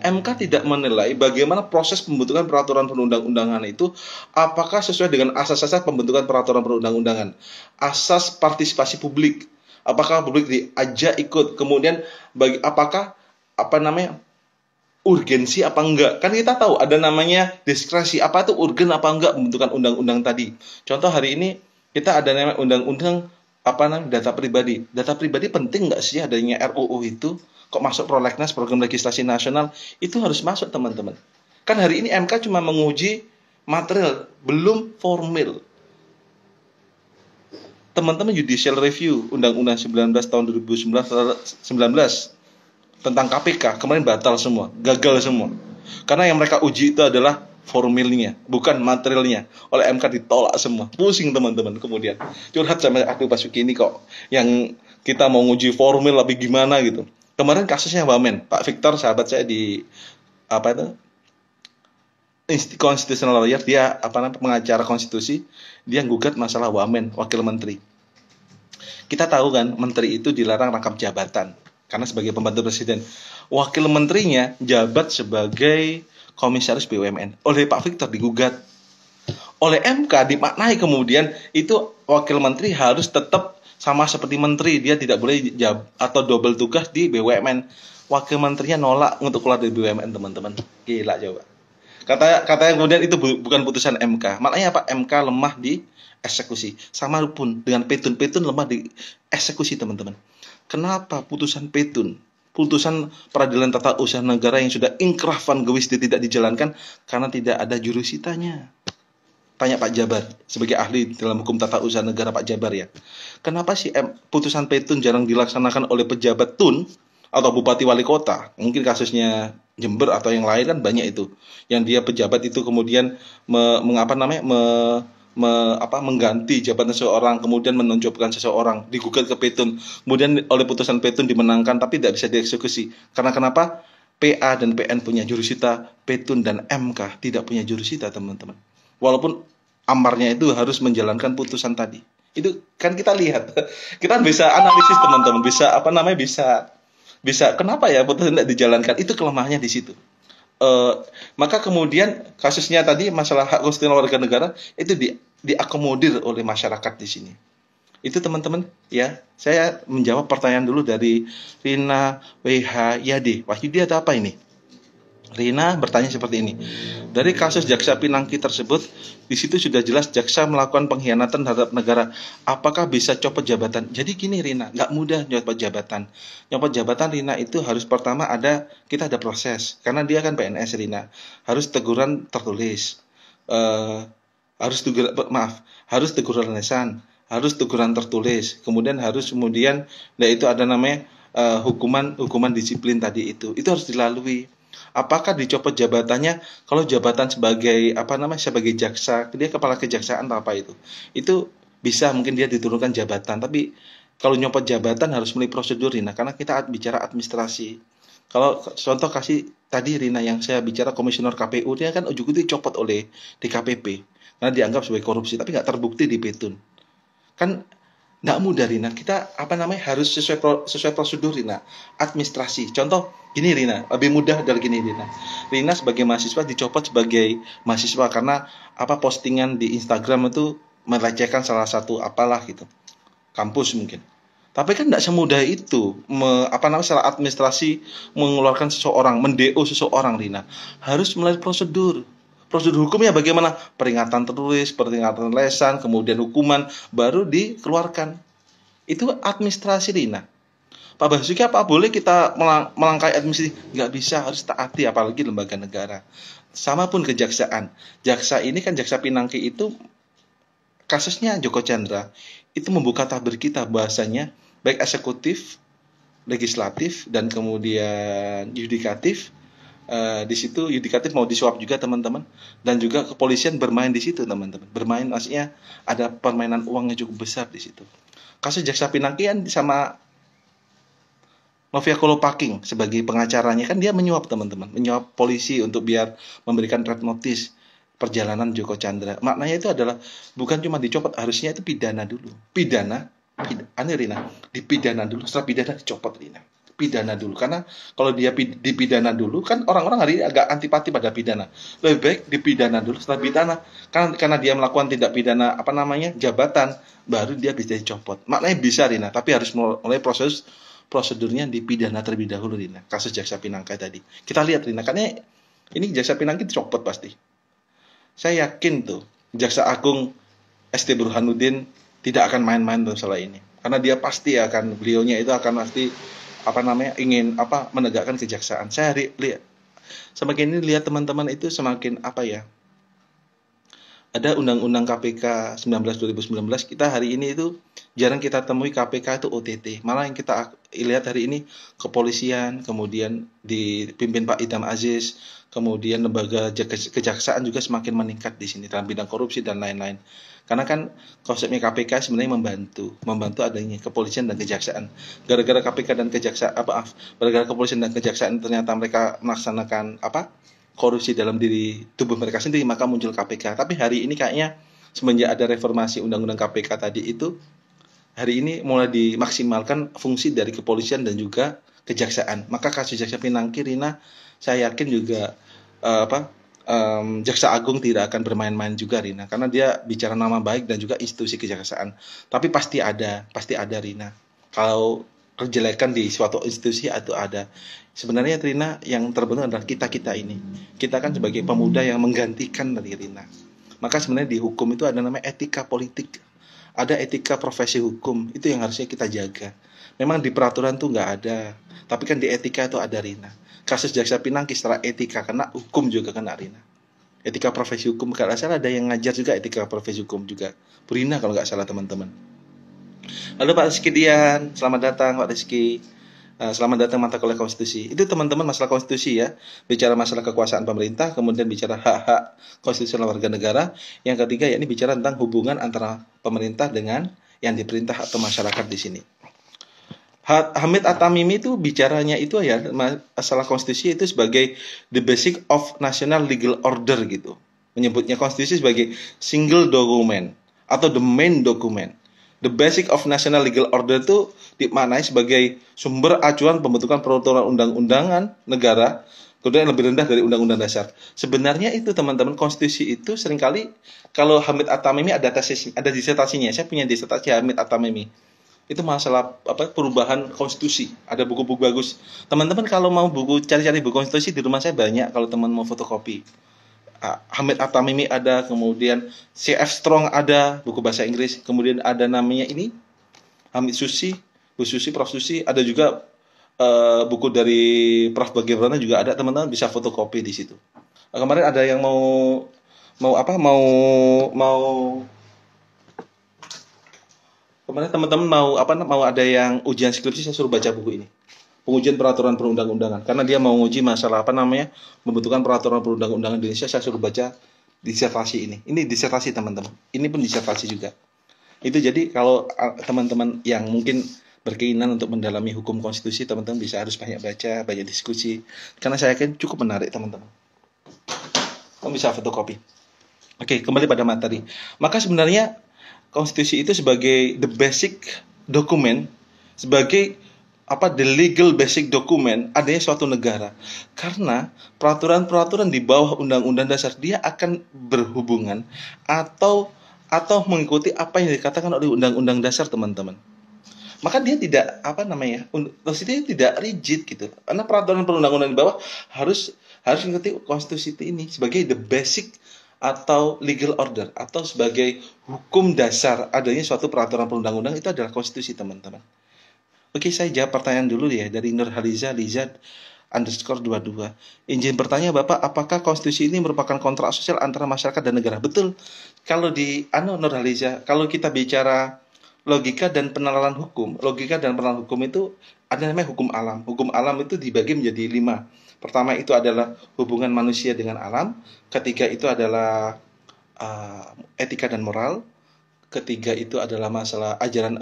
MK tidak menilai bagaimana proses pembentukan peraturan perundang-undangan itu apakah sesuai dengan asas-asas pembentukan peraturan perundang-undangan, asas partisipasi publik, apakah publik diajak ikut, kemudian apakah urgensi apa enggak. Kan kita tahu ada namanya diskresi, apa itu urgen apa enggak pembentukan undang-undang tadi. Contoh hari ini kita ada namanya undang-undang data pribadi. Data pribadi penting enggak sih adanya RUU itu? Kok masuk prolegnas, program legislasi nasional? Itu harus masuk teman-teman. Kan hari ini MK cuma menguji material, belum formal. Teman-teman judicial review Undang-Undang 19 tahun 2019 tentang KPK kemarin batal semua, gagal semua. Karena yang mereka uji itu adalah formilnya, bukan materialnya. Oleh MK ditolak semua. Pusing teman-teman kemudian. Curhat sama aku Basuki ini kok yang kita mau nguji formil tapi gimana gitu. Kemarin kasusnya Wamen, Pak Victor sahabat saya di constitutional lawyer, dia pengacara konstitusi, dia gugat masalah Wamen, wakil menteri. Kita tahu kan, menteri itu dilarang rangkap jabatan karena sebagai pembantu presiden. Wakil menterinya jabat sebagai komisaris BUMN. Oleh Pak Victor digugat. Oleh MK dimaknai kemudian itu wakil menteri harus tetap sama seperti menteri, dia tidak boleh atau double tugas di BUMN. Wakil menterinya nolak untuk keluar dari BUMN, teman-teman. Gila coba. Katanya kemudian itu bukan putusan MK. Maknanya apa? MK lemah di eksekusi. Sama pun dengan Petun lemah di eksekusi, teman-teman. Kenapa putusan Petun, putusan peradilan tata usaha negara yang sudah inkrah van gewis tidak dijalankan? Karena tidak ada jurusitanya. Tanya Pak Jabar, sebagai ahli dalam hukum tata usaha negara Pak Jabar ya. Kenapa sih putusan Petun jarang dilaksanakan oleh pejabat TUN atau bupati wali kota? Mungkin kasusnya Jember atau yang lain kan banyak itu. Yang dia pejabat itu kemudian mengganti jabatan seseorang, kemudian menonjolkan seseorang, digugat ke Petun, kemudian oleh putusan Petun dimenangkan, tapi tidak bisa dieksekusi. Karena kenapa? PA dan PN punya jurusita, Petun dan MK tidak punya jurusita, teman-teman. Walaupun amarnya itu harus menjalankan putusan tadi. Itu kan kita lihat, kita bisa analisis teman-teman, bisa bisa kenapa ya putusan tidak dijalankan? Itu kelemahannya di situ. Eh, maka kemudian kasusnya tadi masalah hak konstitusional warga negara itu diakomodir oleh masyarakat di sini. Itu teman-teman ya. Saya menjawab pertanyaan dulu dari Rina WH Wahyudi atau apa ini? Rina bertanya seperti ini. Dari kasus Jaksa Pinangki tersebut, di situ sudah jelas jaksa melakukan pengkhianatan terhadap negara. Apakah bisa copot jabatan? Jadi gini Rina, nggak mudah nyopot jabatan. Nyopot jabatan Rina itu harus pertama kita ada proses. Karena dia kan PNS Rina. Harus teguran tertulis. Eh, harus teguran lisan, harus teguran tertulis. Kemudian itu ada namanya hukuman disiplin tadi itu. Itu harus dilalui. Apakah dicopot jabatannya? Kalau jabatan sebagai jaksa, dia kepala kejaksaan atau apa itu bisa mungkin dia diturunkan jabatan. Tapi kalau nyopot jabatan harus melalui prosedur Rina, karena kita bicara administrasi. Kalau contoh kasih tadi Rina yang saya bicara komisioner KPU, dia kan ujung-ujungnya dicopot oleh DKPP karena dianggap sebagai korupsi, tapi nggak terbukti di Petun. Kan nggak mudah Rina, kita harus sesuai prosedur Rina, administrasi. Contoh gini Rina, lebih mudah dari gini Rina. Rina sebagai mahasiswa dicopot sebagai mahasiswa karena postingan di Instagram itu melecehkan salah satu apalah gitu, kampus mungkin. Tapi kan tidak semudah itu secara administrasi mengeluarkan seseorang, mendeo seseorang Rina. Harus melalui prosedur. Prosedur hukumnya bagaimana? Peringatan tertulis, peringatan lesan, kemudian hukuman, baru dikeluarkan. Itu administrasi Rina. Pak Basuki apa boleh kita melangkahi administrasi? Nggak bisa, harus taati, apalagi lembaga negara. Sama pun kejaksaan. Jaksa ini kan Jaksa Pinangki itu kasusnya Joko Chandra. Itu membuka tabir kita bahasanya, baik eksekutif, legislatif, dan kemudian yudikatif. Di situ yudikatif mau disuap juga teman-teman, dan juga kepolisian bermain di situ teman-teman. Bermain maksudnya ada permainan uangnya cukup besar di situ. Kasus Jaksa Pinangki kan sama Novia Kolopaking sebagai pengacaranya kan dia menyuap teman-teman, menyuap polisi untuk biar memberikan red notice perjalanan Joko Chandra. Maknanya itu adalah bukan cuma dicopot, harusnya itu pidana dulu. Rina, dipidana dulu, setelah pidana dicopot Rina. Pidana dulu, karena kalau dia dipidana dulu kan orang-orang hari ini agak antipati pada pidana. Lebih baik dipidana dulu, setelah pidana karena dia melakukan tindak pidana jabatan, baru dia bisa dicopot. Maknanya bisa Rina, tapi harus mulai prosedurnya dipidana terlebih dahulu Rina. Kasus Jaksa Pinangki tadi kita lihat Rina, karena ini Jaksa Pinangki dicopot pasti. Saya yakin tuh Jaksa Agung ST Burhanuddin tidak akan main-main dalam masalah ini, karena dia pasti beliaunya itu akan pasti ingin menegakkan kejaksaan. Saya lihat semakin ini lihat teman-teman itu semakin ada Undang-Undang KPK 19/2019, kita hari ini itu jarang kita temui KPK itu OTT. Malah yang kita lihat hari ini kepolisian, kemudian dipimpin Pak Idham Aziz, kemudian lembaga kejaksaan juga semakin meningkat di sini dalam bidang korupsi dan lain-lain. Karena kan konsepnya KPK sebenarnya membantu adanya kepolisian dan kejaksaan. Gara-gara KPK dan gara-gara kepolisian dan kejaksaan ternyata mereka melaksanakan korupsi dalam diri tubuh mereka sendiri, maka muncul KPK. Tapi hari ini kayaknya semenjak ada reformasi Undang-Undang KPK tadi itu, hari ini mulai dimaksimalkan fungsi dari kepolisian dan juga kejaksaan. Maka kasus Jaksa Pinangki Rina, saya yakin juga Jaksa Agung tidak akan bermain-main juga Rina, karena dia bicara nama baik dan juga institusi kejaksaan. Tapi pasti ada Rina. Kalau kejelekan di suatu institusi itu ada. Sebenarnya Rina, yang terbentuk adalah kita ini. Kita kan sebagai pemuda yang menggantikan dari Rina. Maka sebenarnya di hukum itu ada namanya etika politik. Ada etika profesi hukum, itu yang harusnya kita jaga. Memang di peraturan tuh nggak ada, tapi kan di etika itu ada Rina. Kasus Jaksa Pinangki secara etika, karena hukum juga kena Rina. Etika profesi hukum, kalau nggak salah ada yang ngajar juga etika profesi hukum juga. Rina kalau nggak salah teman-teman. Halo Pak Rizky Dian, selamat datang Pak Rizky. Selamat datang mata kuliah konstitusi. Itu teman-teman masalah konstitusi ya. Bicara masalah kekuasaan pemerintah, kemudian bicara hak-hak konstitusional warga negara. Yang ketiga yakni bicara tentang hubungan antara pemerintah dengan yang diperintah atau masyarakat di sini. Hamid At-Tamimi itu bicaranya itu ya masalah konstitusi itu sebagai the basic of national legal order gitu. Menyebutnya konstitusi sebagai single document atau the main document. The basic of national legal order itu dimaknai sebagai sumber acuan pembentukan peraturan undang-undangan negara, kemudian lebih rendah dari Undang-Undang Dasar. Sebenarnya itu teman-teman, konstitusi itu seringkali, kalau Hamid At-Tamimi ada tesis, ada disertasinya. Saya punya disertasi Hamid At-Tamimi. Itu masalah perubahan konstitusi. Ada buku-buku bagus. Teman-teman kalau mau cari-cari buku konstitusi di rumah saya banyak kalau teman mau fotokopi. Hamid At-Tamimi ada, kemudian C.F. Strong ada, buku bahasa Inggris. Kemudian ada namanya ini Hamid Susi, Bu Susi, Prof Susi, ada juga buku dari Prof Bagaimana juga ada, teman-teman bisa fotokopi di situ. Kemarin ada yang mau kemarin teman-teman mau ada yang ujian skripsi, saya suruh baca buku ini. Pengujian peraturan perundang-undangan, karena dia mau nguji masalah membentukan peraturan perundang-undangan Indonesia. Saya suruh baca disertasi ini. Ini disertasi teman-teman. Ini pun disertasi juga. Itu jadi kalau teman-teman yang mungkin berkeinginan untuk mendalami hukum konstitusi, teman-teman harus banyak baca, banyak diskusi. Karena saya yakin cukup menarik teman-teman. Kamu bisa fotokopi. Oke, kembali pada materi. Maka sebenarnya konstitusi itu sebagai the basic document, sebagai the legal basic document adanya suatu negara. Karena peraturan-peraturan di bawah Undang-Undang Dasar dia akan berhubungan atau mengikuti apa yang dikatakan oleh Undang-Undang Dasar, teman-teman. Maka dia tidak konstitusi tidak rigid gitu. Karena peraturan perundang-undangan di bawah harus mengikuti konstitusi ini sebagai the basic atau legal order, atau sebagai hukum dasar adanya suatu peraturan perundang-undang. Itu adalah konstitusi, teman-teman. Oke, saya jawab pertanyaan dulu ya dari Nurhaliza Lizard _22. Izin bertanya Bapak, apakah konstitusi ini merupakan kontrak sosial antara masyarakat dan negara? Betul. Kalau di Nurhaliza, kalau kita bicara logika dan penerapan hukum itu ada namanya hukum alam. Hukum alam itu dibagi menjadi 5. Pertama itu adalah hubungan manusia dengan alam. Ketiga itu adalah etika dan moral. Ketiga itu adalah masalah ajaran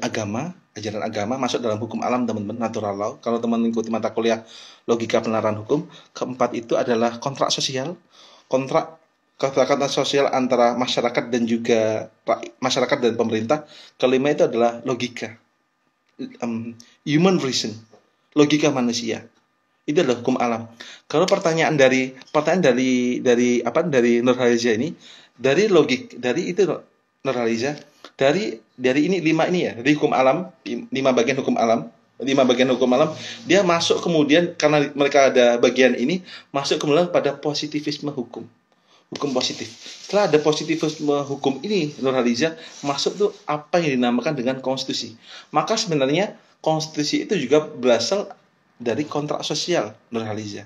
agama masuk dalam hukum alam, teman-teman, natural law. Kalau teman mengikuti mata kuliah logika penerapan hukum. Keempat itu adalah kontrak sosial. Kesepakatan sosial antara masyarakat dan juga masyarakat dan pemerintah. Kelima itu adalah logika, human reason, logika manusia. Itu adalah hukum alam. Kalau pertanyaan dari Nurhaliza ini, dari Nurhaliza, dari ini 5 ini ya, dari hukum alam, 5 bagian hukum alam. Dia masuk kemudian, karena mereka ada bagian ini, masuk kemudian pada positivisme hukum positif. Setelah ada positivisme hukum ini, Nurhaliza masuk tuh apa yang dinamakan dengan konstitusi. Maka sebenarnya konstitusi itu juga berasal dari kontrak sosial, Nurhaliza.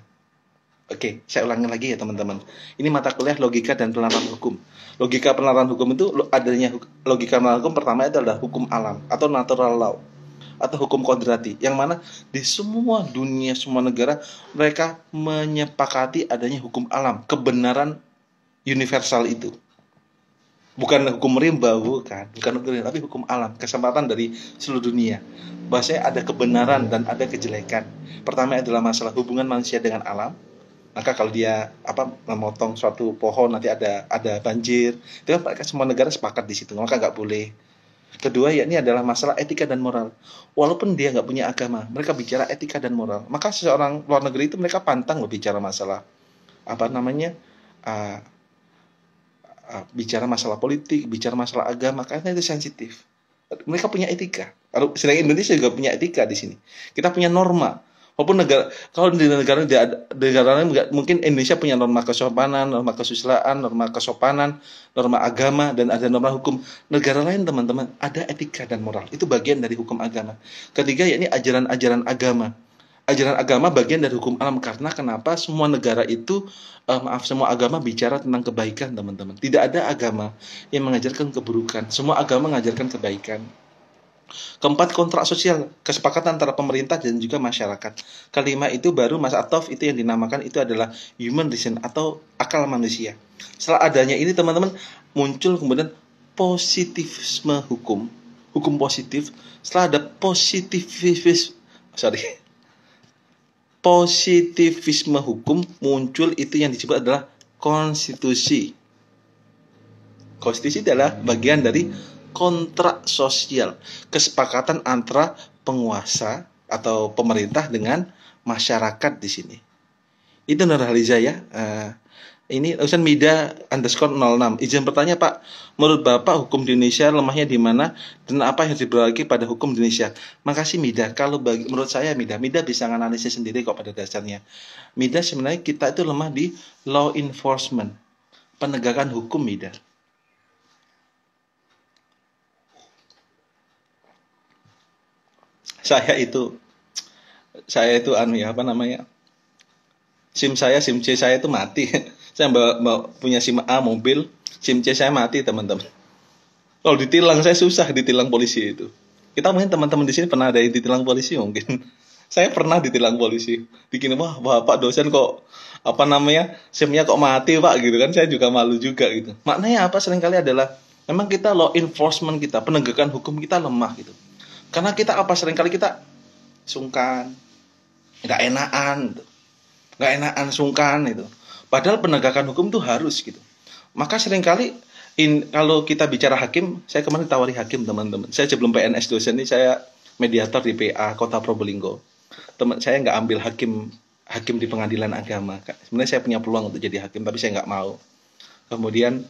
Oke, saya ulangi lagi ya teman-teman. Ini mata kuliah logika dan penerapan hukum. Logika penerapan hukum itu adanya logika penerapan hukum pertama itu adalah hukum alam atau natural law atau hukum kodrati, yang mana di semua dunia, semua negara mereka menyepakati adanya hukum alam, kebenaran universal itu. Bukan hukum rimba, bukan hukum rimba, tapi hukum alam, kesempatan dari seluruh dunia. Bahwasanya ada kebenaran dan ada kejelekan. Pertama adalah masalah hubungan manusia dengan alam. Maka kalau dia memotong suatu pohon nanti ada banjir. Itu kan semua negara sepakat di situ. Maka nggak boleh. Kedua yakni adalah masalah etika dan moral. Walaupun dia nggak punya agama, mereka bicara etika dan moral. Maka seorang luar negeri itu mereka pantang bicara masalah bicara masalah politik, bicara masalah agama, karena itu sensitif. Mereka punya etika. Sedangkan Indonesia juga punya etika di sini. Kita punya norma. Walaupun kalau di negara lain mungkin Indonesia punya norma kesopanan, norma kesusilaan, norma kesopanan, norma agama, dan ada norma hukum. Negara lain, teman-teman, ada etika dan moral. Itu bagian dari hukum agama. Ketiga yakni ajaran-ajaran agama. Ajaran agama bagian dari hukum alam. Karena kenapa? Semua negara itu, semua agama bicara tentang kebaikan, teman-teman. Tidak ada agama yang mengajarkan keburukan. Semua agama mengajarkan kebaikan. Keempat, kontrak sosial, kesepakatan antara pemerintah dan juga masyarakat. Kelima itu baru Mas Atof itu yang dinamakan itu adalah human reason atau akal manusia. Setelah adanya ini, teman-teman, muncul kemudian positivisme hukum positif. Setelah ada positivisme hukum, muncul itu yang disebut adalah konstitusi. Konstitusi adalah bagian dari kontrak sosial, kesepakatan antara penguasa atau pemerintah dengan masyarakat di sini. Itu Nurhaliza ya. Ini urusan Mida_06. Izin bertanya Pak, menurut Bapak hukum di Indonesia lemahnya di mana dan apa yang diperbaiki pada hukum di Indonesia? Makasih Mida. Kalau menurut saya Mida bisa analisis sendiri kok pada dasarnya. Mida sebenarnya kita itu lemah di law enforcement, penegakan hukum Mida. Saya itu SIM C saya itu mati. Saya punya SIM A mobil, SIM C saya mati teman-teman. Kalau ditilang saya susah ditilang polisi itu. Kita mungkin teman-teman di sini pernah ada yang ditilang polisi mungkin. Saya pernah ditilang polisi. Bikin wah Bapak dosen kok SIM-nya kok mati Pak gitu kan. Saya juga malu juga gitu. Maknanya apa seringkali adalah memang kita law enforcement kita, penegakan hukum kita lemah gitu. Karena kita seringkali kita sungkan, nggak enakan sungkan itu. Padahal penegakan hukum itu harus gitu. Maka seringkali kalau kita bicara hakim, saya kemarin tawari hakim teman-teman. Saya sebelum PNS dosen ini saya mediator di PA Kota Probolinggo. Teman saya nggak ambil hakim di pengadilan agama. Sebenarnya saya punya peluang untuk jadi hakim, tapi saya nggak mau. Kemudian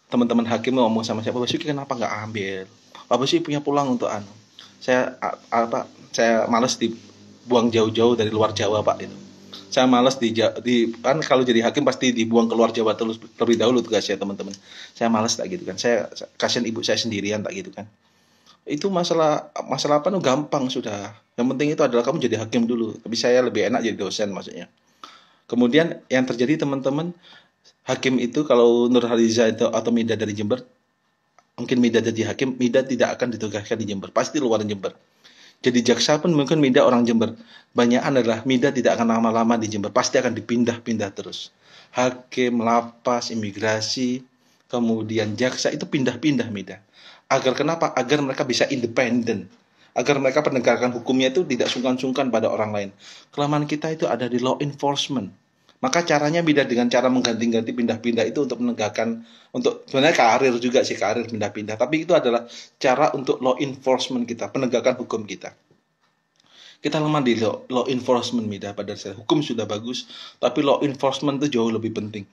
teman-teman hakim ngomong sama saya, Pak Basuki kenapa nggak ambil? Pak Basuki punya peluang untuk Saya malas dibuang jauh-jauh dari luar Jawa Pak itu. Saya malas kan kalau jadi hakim pasti dibuang keluar Jawa terlebih dahulu tugasnya teman-teman. Saya malas tak gitu kan. Saya kasihan ibu saya sendirian tak gitu kan. Itu masalah apa gampang sudah. Yang penting itu adalah kamu jadi hakim dulu. Tapi saya lebih enak jadi dosen maksudnya. Kemudian yang terjadi teman-teman, hakim itu kalau Nurhaliza itu atau Mida dari Jember, mungkin Mida jadi hakim, Mida tidak akan ditugaskan di Jember, pasti luar Jember. Jadi jaksa pun mungkin Mida orang Jember. Banyakan adalah Mida tidak akan lama-lama di Jember. Pasti akan dipindah-pindah terus. Hakim, lapas, imigrasi, kemudian jaksa itu pindah-pindah Mida. Agar kenapa? Agar mereka bisa independen. Agar mereka penegakan hukumnya itu tidak sungkan-sungkan pada orang lain. Kelemahan kita itu ada di law enforcement. Maka caranya Mida dengan cara mengganti-ganti pindah-pindah itu untuk menegakkan, untuk sebenarnya karir juga sih, karir pindah-pindah. Tapi itu adalah cara untuk law enforcement kita, penegakan hukum kita. Kita lemah di law enforcement Mida pada dasarnya. Hukum sudah bagus, tapi law enforcement itu jauh lebih penting.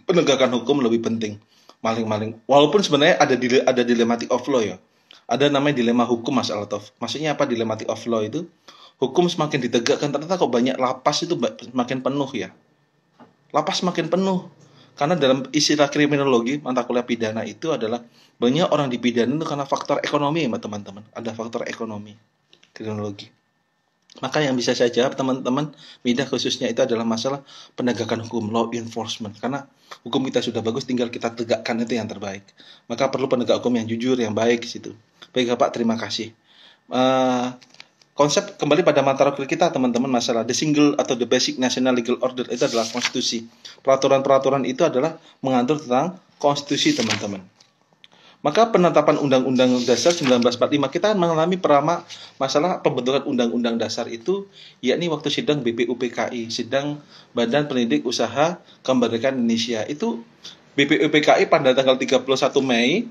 Penegakan hukum lebih penting. Maling-maling. Walaupun sebenarnya ada dilematic of law ya. Ada namanya dilema hukum Mas Altaf. Maksudnya apa dilematic of law itu? Hukum semakin ditegakkan, ternyata kok banyak lapas itu semakin penuh ya. Lapas makin penuh. Karena dalam istilah kriminologi, mata kuliah pidana itu adalah banyak orang dipidana itu karena faktor ekonomi ya teman-teman. Ada faktor ekonomi, kriminologi. Maka yang bisa saya jawab teman-teman, Mida khususnya itu adalah masalah penegakan hukum, law enforcement. Karena hukum kita sudah bagus, tinggal kita tegakkan itu yang terbaik. Maka perlu penegak hukum yang jujur, yang baik di situ. Baik Pak, terima kasih. Konsep kembali pada mata kuliah kita teman-teman, masalah the single atau the basic national legal order itu adalah konstitusi. Peraturan-peraturan itu adalah mengatur tentang konstitusi teman-teman. Maka penetapan Undang-Undang Dasar 1945 kita mengalami masalah pembentukan Undang-Undang Dasar itu, yakni waktu sidang BPUPKI, sidang Badan Pendidik Usaha Kemerdekaan Indonesia. Itu BPUPKI pada tanggal 31 Mei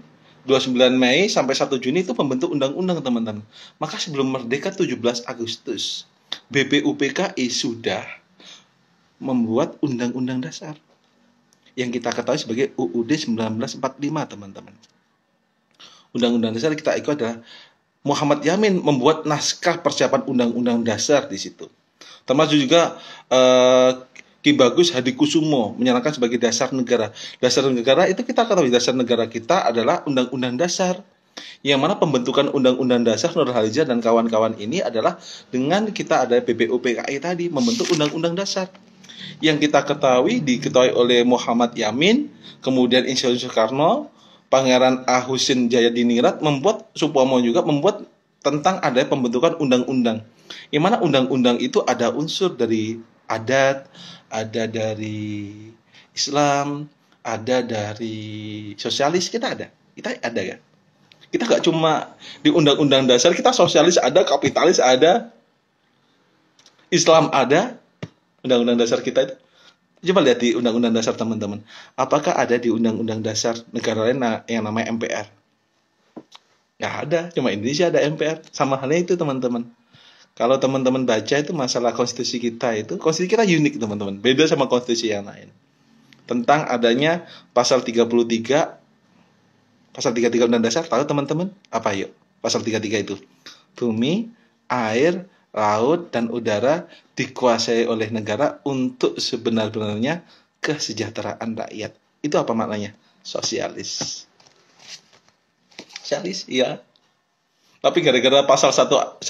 29 Mei sampai 1 Juni itu membentuk undang-undang teman-teman. Maka sebelum merdeka 17 Agustus, BPUPKI sudah membuat undang-undang dasar yang kita ketahui sebagai UUD 1945 teman-teman. Undang-undang dasar kita ikut adalah Muhammad Yamin membuat naskah persiapan undang-undang dasar di situ. Termasuk juga Ki Bagus Hadikusumo menyatakan sebagai dasar negara. Dasar negara itu kita ketahui dasar negara kita adalah undang-undang dasar. Yang mana pembentukan undang-undang dasar Nurhaliza dan kawan-kawan ini adalah dengan kita ada BPUPKI tadi membentuk undang-undang dasar. Yang kita diketahui oleh Muhammad Yamin, kemudian Insinyur Soekarno, Pangeran A. Husein Jayadiningrat Supomo juga membuat tentang ada pembentukan undang-undang. Yang mana undang-undang itu ada unsur dari adat, ada dari Islam, ada dari sosialis, kita ada kan? Kita nggak cuma di undang-undang dasar, kita sosialis ada, kapitalis ada, Islam ada, undang-undang dasar kita itu. Coba lihat di undang-undang dasar teman-teman. Apakah ada di undang-undang dasar negara lain yang namanya MPR? Nggak ada, cuma Indonesia ada MPR. Sama halnya itu teman-teman. Kalau teman-teman baca itu masalah konstitusi kita unik teman-teman, beda sama konstitusi yang lain. Tentang adanya pasal 33, pasal 33 Undang Dasar, tahu teman-teman? Apa yuk? Pasal 33 itu. Bumi, air, laut, dan udara dikuasai oleh negara untuk sebenar-benarnya kesejahteraan rakyat. Itu apa maknanya? Sosialis. Sosialis, iya. Tapi gara-gara pasal 1,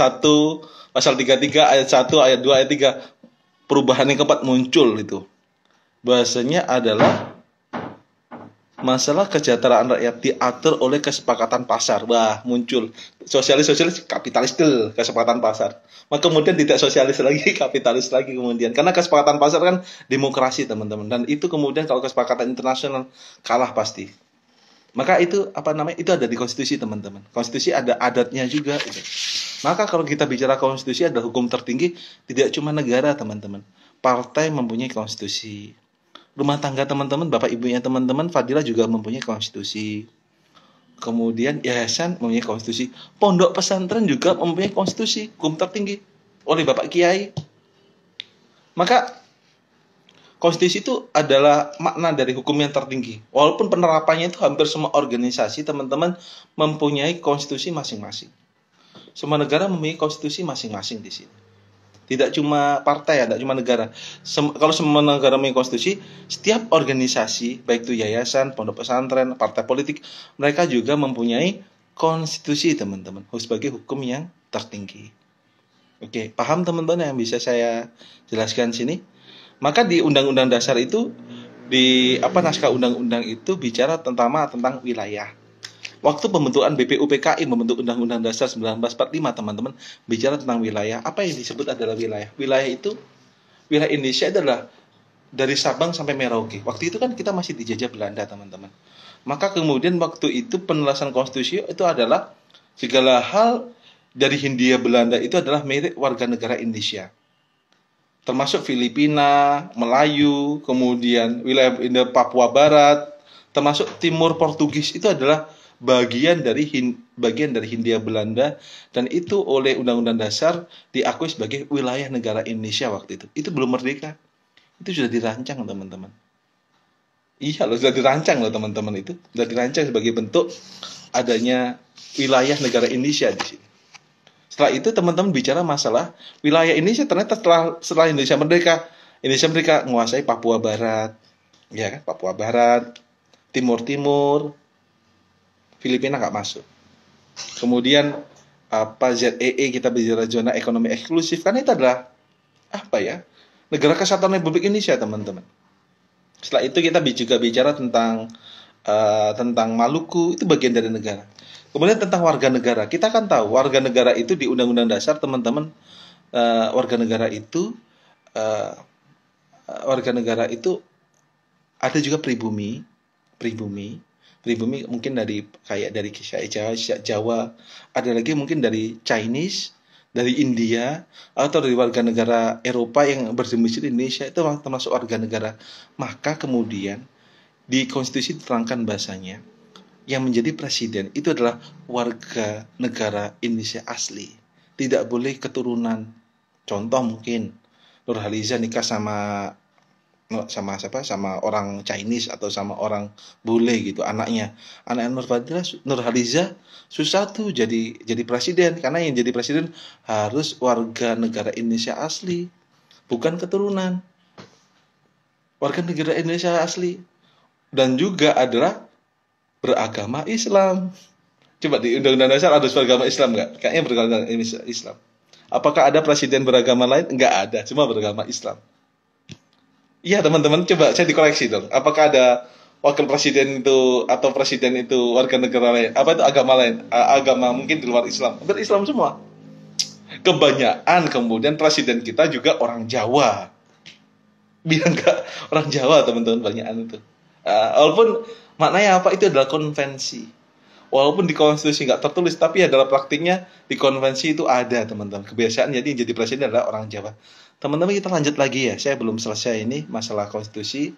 pasal 33 ayat 1, ayat 2, ayat 3, perubahan yang keempat muncul itu. Bahasanya adalah masalah kesejahteraan rakyat diatur oleh kesepakatan pasar. Wah, muncul sosialis kapitalis tuh, kesepakatan pasar. Maka kemudian tidak sosialis lagi, kapitalis lagi kemudian. Karena kesepakatan pasar kan demokrasi, teman-teman. Dan itu kemudian kalau kesepakatan internasional kalah pasti. Maka itu itu ada di konstitusi, teman-teman. Konstitusi ada adatnya juga gitu. Maka kalau kita bicara konstitusi adalah hukum tertinggi, tidak cuma negara, teman-teman. Partai mempunyai konstitusi. Rumah tangga teman-teman, bapak ibunya teman-teman, Fadila juga mempunyai konstitusi. Kemudian yayasan mempunyai konstitusi. Pondok pesantren juga mempunyai konstitusi, hukum tertinggi oleh Bapak Kiai. Maka konstitusi itu adalah makna dari hukum yang tertinggi. Walaupun penerapannya itu hampir semua organisasi, teman-teman, mempunyai konstitusi masing-masing. Semua negara mempunyai konstitusi masing-masing di sini. Tidak cuma partai, tidak cuma negara. Kalau semua negara mempunyai konstitusi, setiap organisasi, baik itu yayasan, pondok pesantren, partai politik, mereka juga mempunyai konstitusi, teman-teman, sebagai hukum yang tertinggi. Oke, paham teman-teman yang bisa saya jelaskan sini? Maka di Undang-Undang Dasar itu, di naskah undang-undang itu bicara tentang wilayah. Waktu pembentukan BPUPKI membentuk Undang-Undang Dasar 1945, teman-teman, bicara tentang wilayah. Apa yang disebut adalah wilayah? Wilayah Indonesia adalah dari Sabang sampai Merauke. Waktu itu kan kita masih dijajah Belanda, teman-teman. Maka kemudian waktu itu penjelasan konstitusi itu adalah segala hal dari Hindia Belanda itu adalah milik warga negara Indonesia. Termasuk Filipina, Melayu, kemudian wilayah Papua Barat, termasuk Timur Portugis itu adalah bagian dari Hindia Belanda, dan itu oleh Undang-Undang Dasar diakui sebagai wilayah negara Indonesia waktu itu. Itu belum merdeka. Itu sudah dirancang, teman-teman. Iya loh, sudah dirancang loh, teman-teman, itu. Sudah dirancang sebagai bentuk adanya wilayah negara Indonesia di sini. Setelah itu teman-teman bicara masalah wilayah Indonesia, ternyata setelah Indonesia merdeka menguasai Papua Barat, ya kan? Papua Barat, Timur, Filipina nggak masuk. Kemudian ZEE, kita bicara zona ekonomi eksklusif, kan itu adalah negara kesatuan Republik Indonesia, teman-teman. Setelah itu kita juga bicara tentang Maluku, itu bagian dari negara. Kemudian tentang warga negara, kita kan tahu warga negara itu di Undang-Undang Dasar, teman-teman, warga negara itu ada juga pribumi mungkin dari Jawa, ada lagi mungkin dari Chinese, dari India, atau dari warga negara Eropa yang berdomisili di Indonesia, itu termasuk warga negara. Maka kemudian di konstitusi diterangkan bahasanya yang menjadi presiden itu adalah warga negara Indonesia asli, tidak boleh keturunan. Contoh mungkin Nurhaliza nikah sama orang Chinese atau sama orang bule gitu, anaknya Nurhaliza susah tuh jadi presiden, karena yang jadi presiden harus warga negara Indonesia asli, bukan keturunan, warga negara Indonesia asli, dan juga adalah beragama Islam. Coba di Undang-Undang Dasar harus beragama Islam nggak? Kayaknya beragama Islam. Apakah ada presiden beragama lain? Nggak ada, cuma beragama Islam. Iya, teman-teman, coba saya dikoreksi dong. Apakah ada wakil presiden itu atau presiden itu warga negara lain? Apa itu agama lain? Agama mungkin di luar Islam. Berislam semua. Kebanyakan kemudian presiden kita juga orang Jawa. Biar nggak orang Jawa, teman-teman, banyakan itu. Walaupun maknanya apa? Itu adalah konvensi. Walaupun di konstitusi nggak tertulis, tapi adalah praktiknya di konvensi itu ada, teman-teman. Kebiasaan jadi yang jadi presiden adalah orang Jawa. Teman-teman, kita lanjut lagi ya. Saya belum selesai ini masalah konstitusi.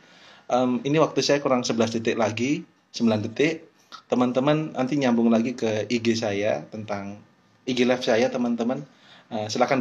Ini waktu saya kurang 11 detik lagi, 9 detik. Teman-teman nanti nyambung lagi ke IG saya, tentang IG live saya, teman-teman. Silakan.